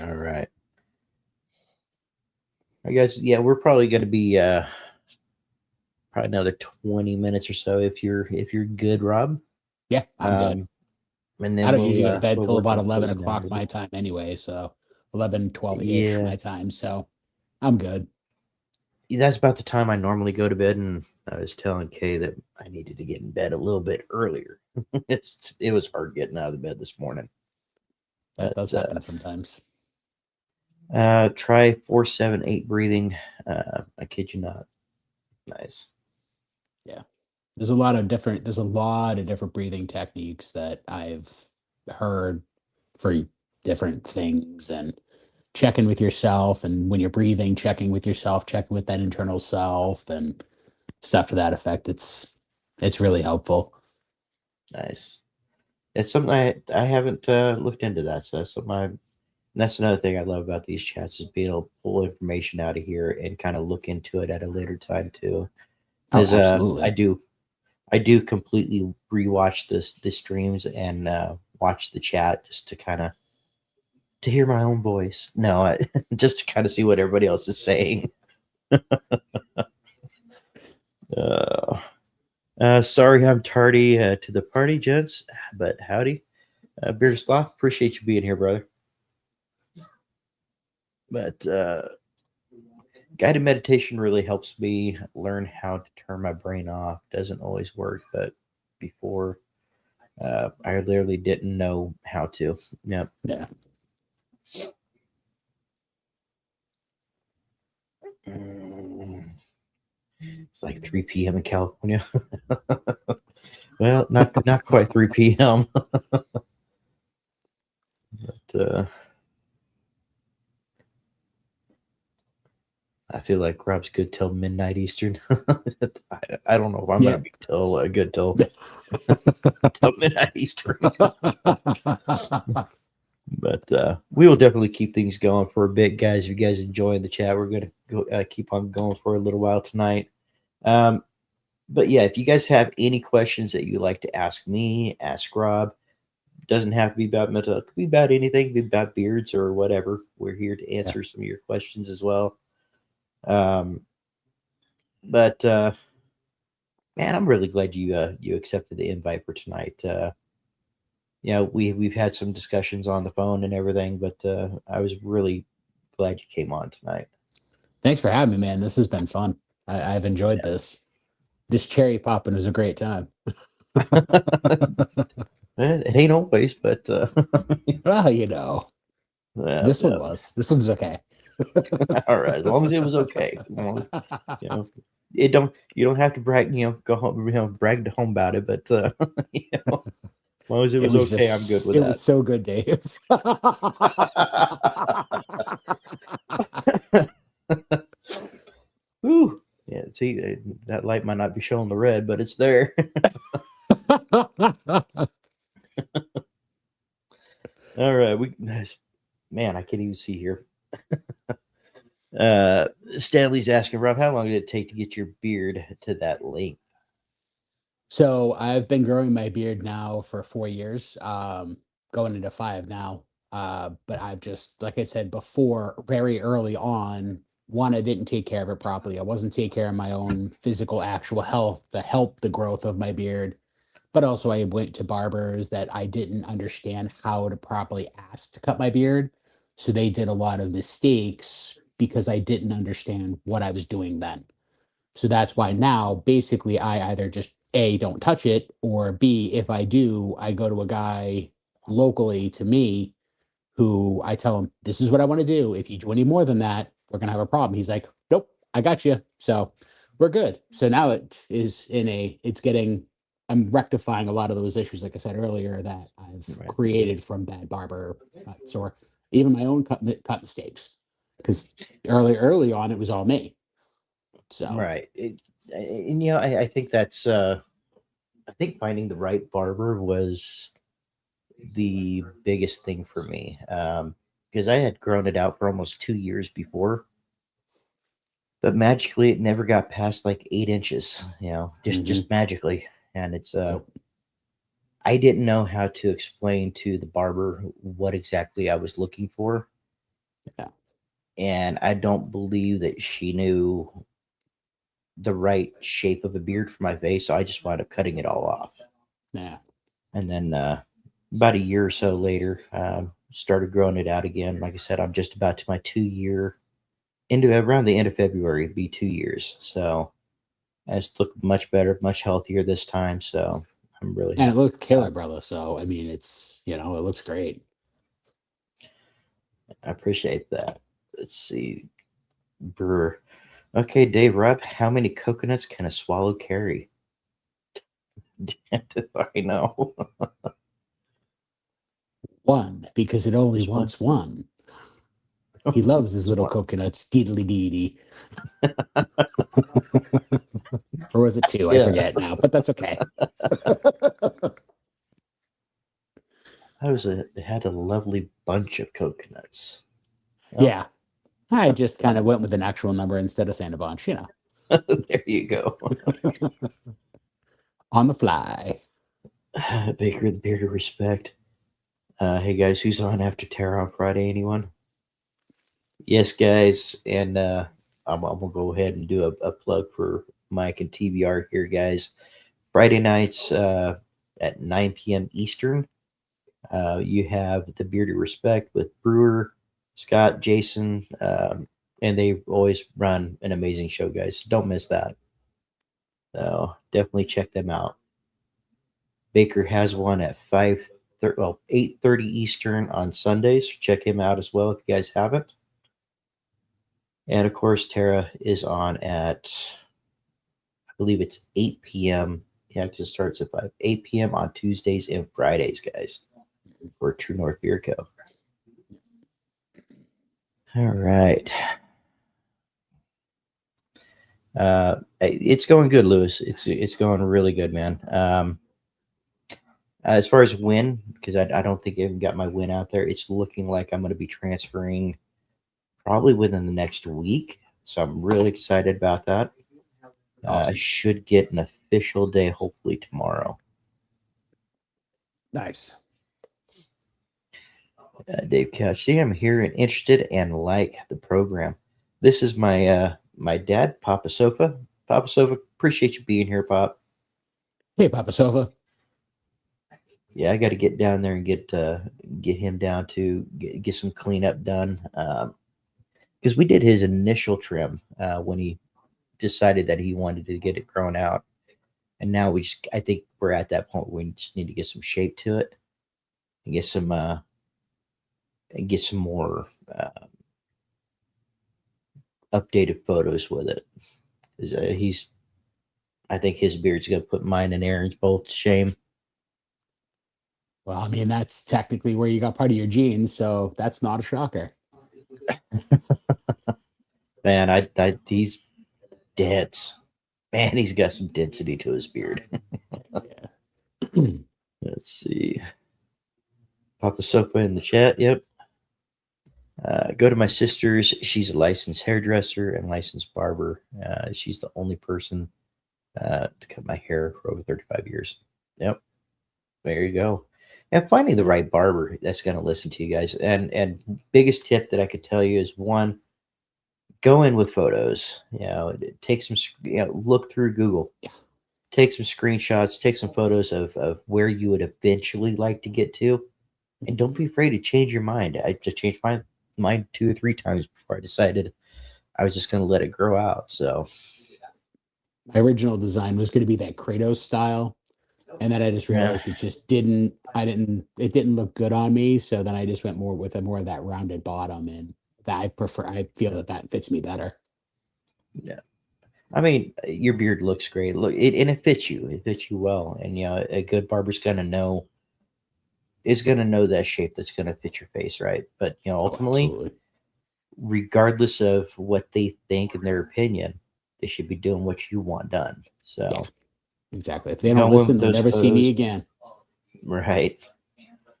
All right. I guess we're probably going to be probably another 20 minutes or so if you're good, Rob. Yeah, I'm good. And then I don't usually go to bed we'll till work about on 11 closing down o'clock here. my time anyway. So 11, 12-ish Yeah. my time. So I'm good. That's about the time I normally go to bed, and I was telling Kay that I needed to get in bed a little bit earlier. It was hard getting out of the bed this morning. That does happen sometimes. Try 4-7-8 breathing. I kid you not. Nice. Yeah. There's a lot of different breathing techniques that I've heard for different things, and checking with yourself, and when you're breathing, checking with yourself, checking with that internal self and stuff to that effect. It's really helpful. Nice. It's something I haven't looked into that. So that's another thing I love about these chats is being able to pull information out of here and kind of look into it at a later time too. Oh, Because absolutely. I do completely rewatch the streams and watch the chat just to kind of to hear my own voice. No, just to kind of see what everybody else is saying. Sorry I'm tardy to the party, gents, but howdy. Bearded Sloth, appreciate you being here, brother. But guided meditation really helps me learn how to turn my brain off. Doesn't always work, but before I literally didn't know how to. Yep. Yeah. It's like 3 p.m. in California. Well, not quite 3 p.m. But I feel like Rob's good till midnight Eastern. I don't know if I'm gonna be good till midnight Eastern. But we will definitely keep things going for a bit, guys. If you guys enjoying the chat, we're gonna go keep on going for a little while tonight. But yeah, if you guys have any questions that you'd like to ask me, ask Rob, doesn't have to be about mental, it could be about anything, it could be about beards or whatever. We're here to answer some of your questions as well. But man, I'm really glad you accepted the invite for tonight. We've had some discussions on the phone and everything, but I was really glad you came on tonight. Thanks for having me, man. This has been fun. I've enjoyed this. This cherry popping was a great time. It ain't always, but Well, this one was. This one's okay. All right, as long as it was okay. you don't have to brag, go home, brag to home about it, but as long as it was okay, I'm good with it that. was so good, Dave. Whew. Yeah, see, that light might not be showing the red, but it's there. All right, man, I can't even see here. Stanley's asking, Rob, how long did it take to get your beard to that length? So I've been growing my beard now for 4 years, going into 5 now. But I've just, like I said before, very early on, one, I didn't take care of it properly. I wasn't taking care of my own physical, actual health to help the growth of my beard. But also, I went to barbers that I didn't understand how to properly ask to cut my beard. So they did a lot of mistakes because I didn't understand what I was doing then. So that's why now basically I either just A, don't touch it, or B, if I do, I go to a guy locally to me who I tell him, this is what I want to do. If you do any more than that, we're going to have a problem. He's like, nope, I got you. So we're good. So now I'm rectifying a lot of those issues, like I said earlier, that I've Right. created from bad barber cuts or even my own cut mistakes. Because early on, it was all me. So. Right. And I think that's I think finding the right barber was the biggest thing for me. Because I had grown it out for almost 2 years before, but magically it never got past like 8 inches, just magically. And it's Nope. I didn't know how to explain to the barber what exactly I was looking for. Yeah. And I don't believe that she knew the right shape of a beard for my face. So I just wound up cutting it all off. Yeah. And then about a year or so later, started growing it out again. Like I said, I'm just about to my 2 year, into around the end of February, it'd be 2 years. So it's looked much better, much healthier this time. So I'm really And it happy. looked killer, brother. So I mean, it looks great. I appreciate that. Let's see. Brewer. Okay, Dave Rupp, how many coconuts can a swallow carry? I know. One, because it only Just one. wants one. He loves his Just little one. coconuts, diddly deedy. Or was it two? I Yeah. forget now, but that's okay. It had a lovely bunch of coconuts. Oh, Yeah. I just kind of went with an actual number instead of saying a bunch. there you go. On the fly. Baker, the beard of respect. Hey guys, who's on after Terror on Friday? Anyone? Yes, guys, and I'm gonna go ahead and do a plug for Mike and TBR here, guys. Friday nights at 9 p.m. Eastern. You have the Beard of Respect with Brewer, Scott, Jason, and they always run an amazing show, guys. Don't miss that. So definitely check them out. Baker has one at 8:30 Eastern on Sundays. Check him out as well if you guys haven't. And of course, Tara is on at, I believe it's 8 p.m. Yeah, because it starts at 8 p.m. on Tuesdays and Fridays, guys, for True North Beer Co. All right. It's going good, Lewis. It's going really good, man. As far as win, because I don't think I even got my win out there, it's looking like I'm going to be transferring probably within the next week. So I'm really excited about that. I Awesome. should get an official day hopefully tomorrow. Nice. Dave Couch, see, I'm here and interested and like the program. This is my dad, Papa Sofa. Papa Sofa, appreciate you being here, Pop. Hey, Papa Sofa. Yeah, I got to get down there and get him down to get some cleanup done. Because we did his initial trim when he decided that he wanted to get it grown out, and now I think we're at that point where we just need to get some shape to it and get some more updated photos with it. I think his beard's gonna put mine and Aaron's both to shame. Well, I mean, that's technically where you got part of your genes, so that's not a shocker. Man, he's dense. Man, he's got some density to his beard. Yeah. Let's see. Papa Sopa in the chat. Yep. Go to my sister's. She's a licensed hairdresser and licensed barber. She's the only person to cut my hair for over 35 years. Yep. There you go. And finding the right barber that's going to listen to you guys. And biggest tip that I could tell you is one, go in with photos. Take some. Look through Google. Yeah. Take some screenshots. Take some photos of where you would eventually like to get to, and don't be afraid to change your mind. I just changed my mind 2 or 3 times before I decided I was just going to let it grow out. So my original design was going to be that Kratos style, and then I just realized it didn't look good on me. So then I just went more with more of that rounded bottom, and that I feel that fits me better. Yeah. I mean, your beard looks great. And it fits you. It fits you well. And a good barber's gonna know. Is gonna know that shape that's gonna fit your face, right? But ultimately, regardless of what they think and their opinion, they should be doing what you want done. So yeah, exactly. If they don't listen, they'll never see me again. Right.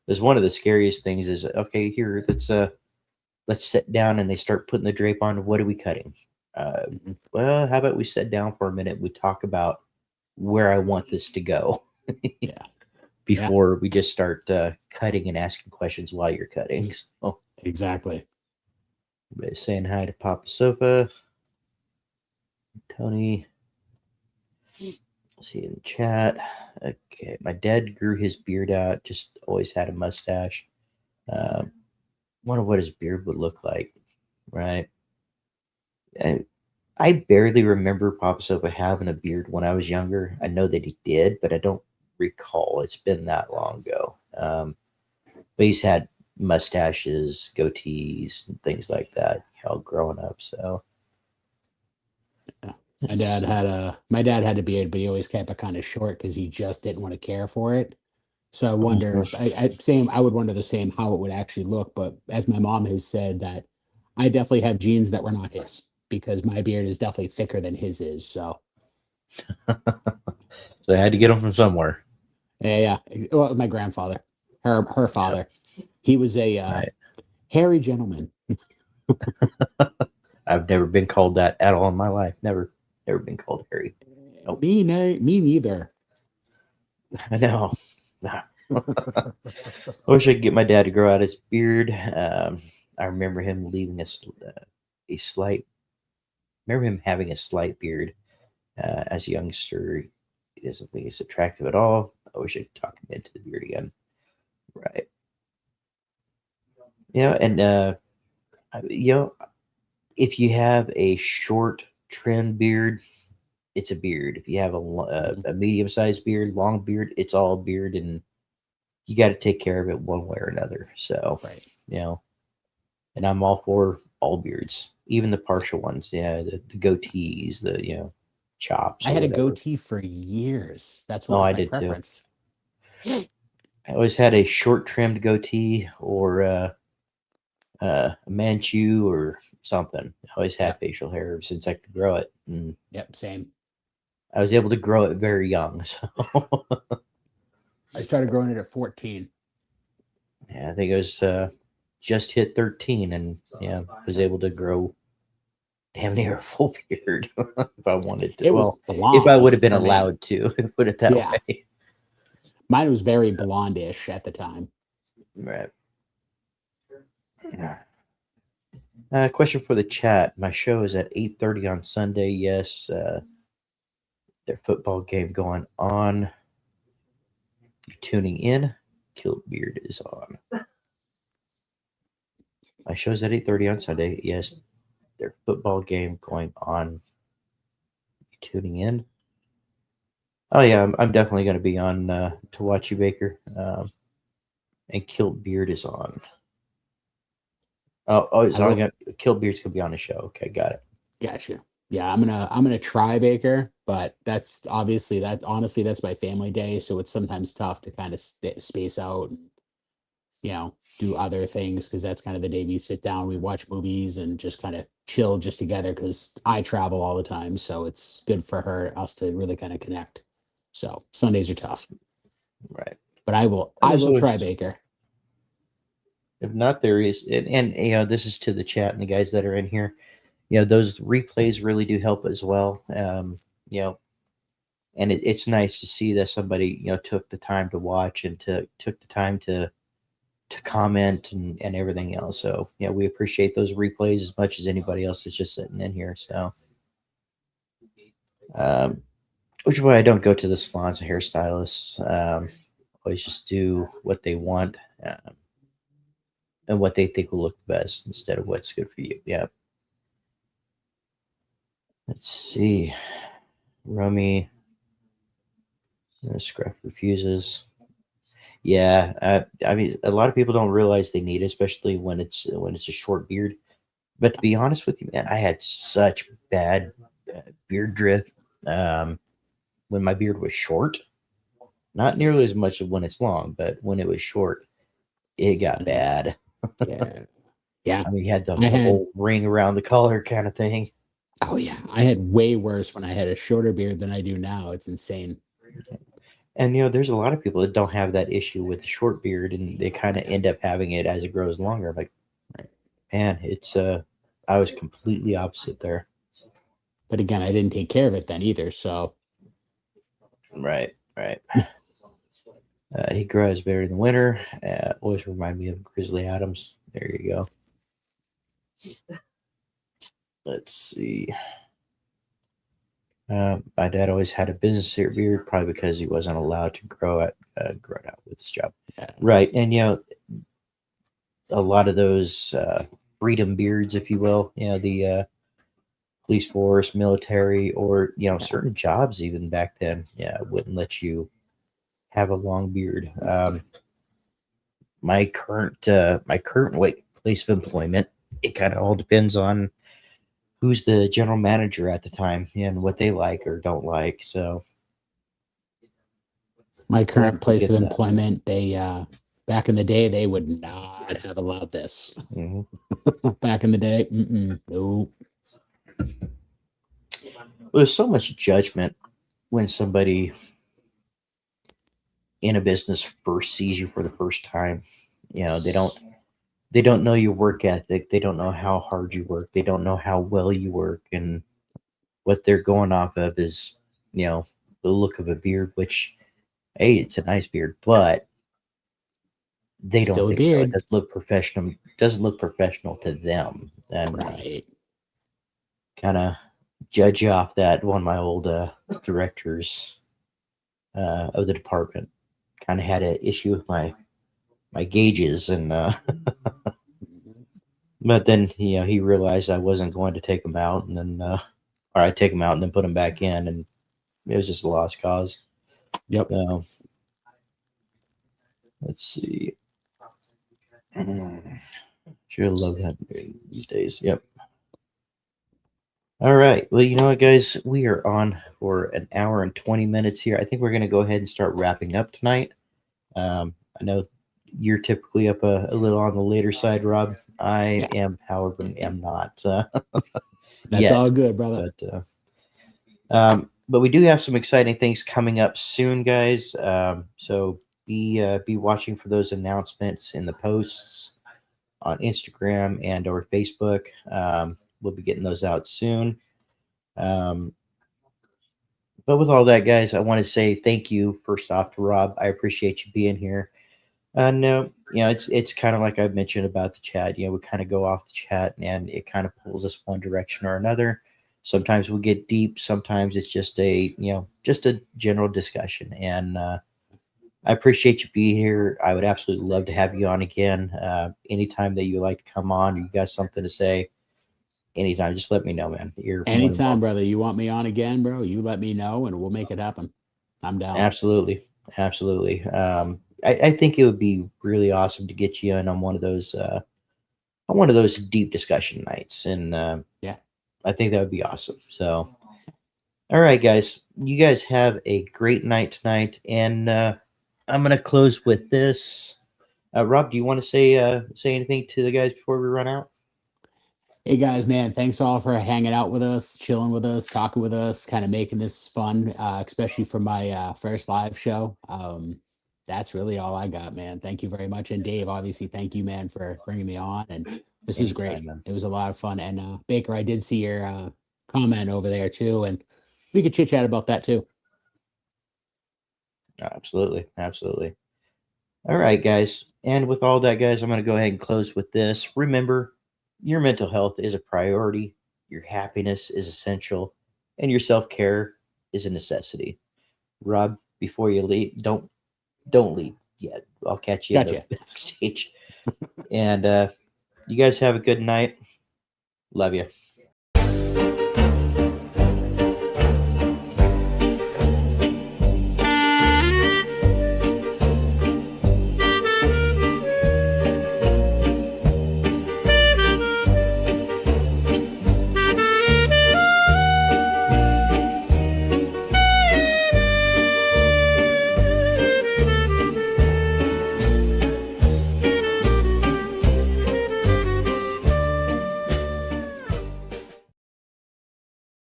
Because one of the scariest things is, okay, here let's sit down, and they start putting the drape on. What are we cutting? Well, how about we sit down for a minute? We talk about where I want this to go. Yeah. Before we just start cutting and asking questions while you're cutting. So, exactly. Everybody's saying hi to Papa Sofa. Tony. See in the chat. Okay, my dad grew his beard out. Just always had a mustache. Wonder what his beard would look like, right? And I barely remember Papa Sofa having a beard when I was younger. I know that he did, but I don't recall. It's been that long ago. But he's had mustaches, goatees, and things like that, growing up. So my dad had a beard, but he always kept it kind of short because he just didn't want to care for it. So I wonder if I would wonder the same how it would actually look. But as my mom has said, that I definitely have genes that were not his, because my beard is definitely thicker than his is. So I had to get them from somewhere. Yeah. Well, my grandfather, her father, he was a hairy gentleman. I've never been called that at all in my life. Never been called hairy. Nope. Me neither. I know. I wish I could get my dad to grow out his beard. I remember him leaving a slight. Remember him having a slight beard as a youngster. He doesn't think it's attractive at all. I wish I could talk him into the beard again. Right. And if you have a short trimmed beard, it's a beard. If you have a medium-sized beard, long beard, it's all beard, and you got to take care of it one way or another. So, and I'm all for all beards, even the partial ones. Yeah, the goatees, the chops. I had a goatee for years. That's what was my preference. Too. I always had a short trimmed goatee or a Manchu or something. I always had facial hair since I could grow it. And same. I was able to grow it very young. So I started growing it at 14. Yeah, I think it was just hit 13, and was able to grow damn near a full beard if I wanted to. If I would have been allowed to, put it that way. Mine was very blondish at the time. Right. Question for the chat. My show is at 8:30 on Sunday. Yes, their football game going on. You're tuning in. Kiltbeard is on. My show's at 8:30 on Sunday. Yes, their football game going on. You're tuning in. Oh yeah, I'm definitely going to be on to watch you, Baker. And Kiltbeard is on. Kiltbeard's going to be on the show. Okay, got it. Gotcha. Yeah, I'm gonna try Baker, but that's obviously that honestly that's my family day, so it's sometimes tough to kind of space out and do other things because that's kind of the day we sit down, we watch movies and just kind of chill just together because I travel all the time, so it's good for us to really kind of connect. So Sundays are tough, Right. but I will And I there's will always, try Baker. if not, there is, and this is to the chat and the guys that are in here. Those replays really do help as well. You know, and it's nice to see that somebody took the time to watch and took the time to comment and everything else. So we appreciate those replays as much as anybody else that's just sitting in here. So, which is why I don't go to the salons or hairstylists. Always just do what they want and what they think will look best instead of what's good for you. Yeah. Let's see. Rummy. Scruff refuses. Yeah, I mean, a lot of people don't realize they need it, especially when it's a short beard. But to be honest with you, man, I had such bad beard drift when my beard was short. Not nearly as much as when it's long, but when it was short, it got bad. Yeah, yeah. I mean, you had the, I the had whole ring around the collar kind of thing. Oh yeah, I had way worse when I had a shorter beard than I do now. It's insane. And there's a lot of people that don't have that issue with the short beard, and they kind of end up having it as it grows longer. Like, man, it's I was completely opposite there. But again, I didn't take care of it then either. So Right, right. He grows better in the winter. Always remind me of Grizzly Adams. There you go. Let's see. My dad always had a business beard, probably because he wasn't allowed to grow it out with his job. yeah. Right, and a lot of those freedom beards, if you will, the police force, military, or certain jobs even back then, wouldn't let you have a long beard. My current place of employment, it kind of all depends on who's the general manager at the time and what they like or don't like. So My we'll have current to place of get that. employment, they back in the day they would not have allowed this. Mhm. Back in the day, nope. There's so much judgment when somebody in a business first sees you for the first time. They don't know your work ethic. They don't know how hard you work. They don't know how well you work, and what they're going off of is the look of a beard, which hey, it's a nice beard, but they don't Still a think so. It beard. doesn't look professional to them, and Right. kind of judge you off that. One of my old directors of the department kind of had an issue with my gauges, and but then he realized I wasn't going to take them out, and then or I'd take them out and then put them back in, and it was just a lost cause. Yep. Let's see. Sure love that these days. Yep. All right. Well, you know what, guys? We are on for an hour and 20 minutes here. I think we're going to go ahead and start wrapping up tonight. I know you're typically up a little on the later side, Rob. I am, however, am not That's yet. all good, brother. But we do have some exciting things coming up soon, guys. So be watching for those announcements in the posts on Instagram and or Facebook. We'll be getting those out soon. But with all that, guys, I want to say thank you first off to Rob. I appreciate you being here. And it's kind of like I've mentioned about the chat. We kind of go off the chat, and it kind of pulls us one direction or another. Sometimes we'll get deep. Sometimes it's just a general discussion. And I appreciate you being here. I would absolutely love to have you on again. Anytime that you like to come on, or you got something to say, anytime, just let me know, man. You're more than Anytime, welcome. brother. You want me on again, bro? You let me know and we'll make it happen. I'm down. Absolutely. I think it would be really awesome to get you in on one of those deep discussion nights. And Yeah. I think that would be awesome. So, all right, guys, you guys have a great night tonight, and I'm gonna close with this. Rob, do you want to say anything to the guys before we run out? Hey guys, man, thanks all for hanging out with us, chilling with us, talking with us, kind of making this fun, especially for my first live show. That's really all I got, man. Thank you very much. And Dave, obviously, thank you, man, for bringing me on. And this is great. Anytime, man. It was a lot of fun. And Baker, I did see your comment over there too, and we could chit chat about that too. Absolutely, absolutely. All right, guys. And with all that, guys, I'm going to go ahead and close with this. Remember, your mental health is a priority, your happiness is essential, and your self care is a necessity. Rob, before you leave, don't leave yet. I'll catch you Gotcha. backstage. And you guys have a good night. Love you.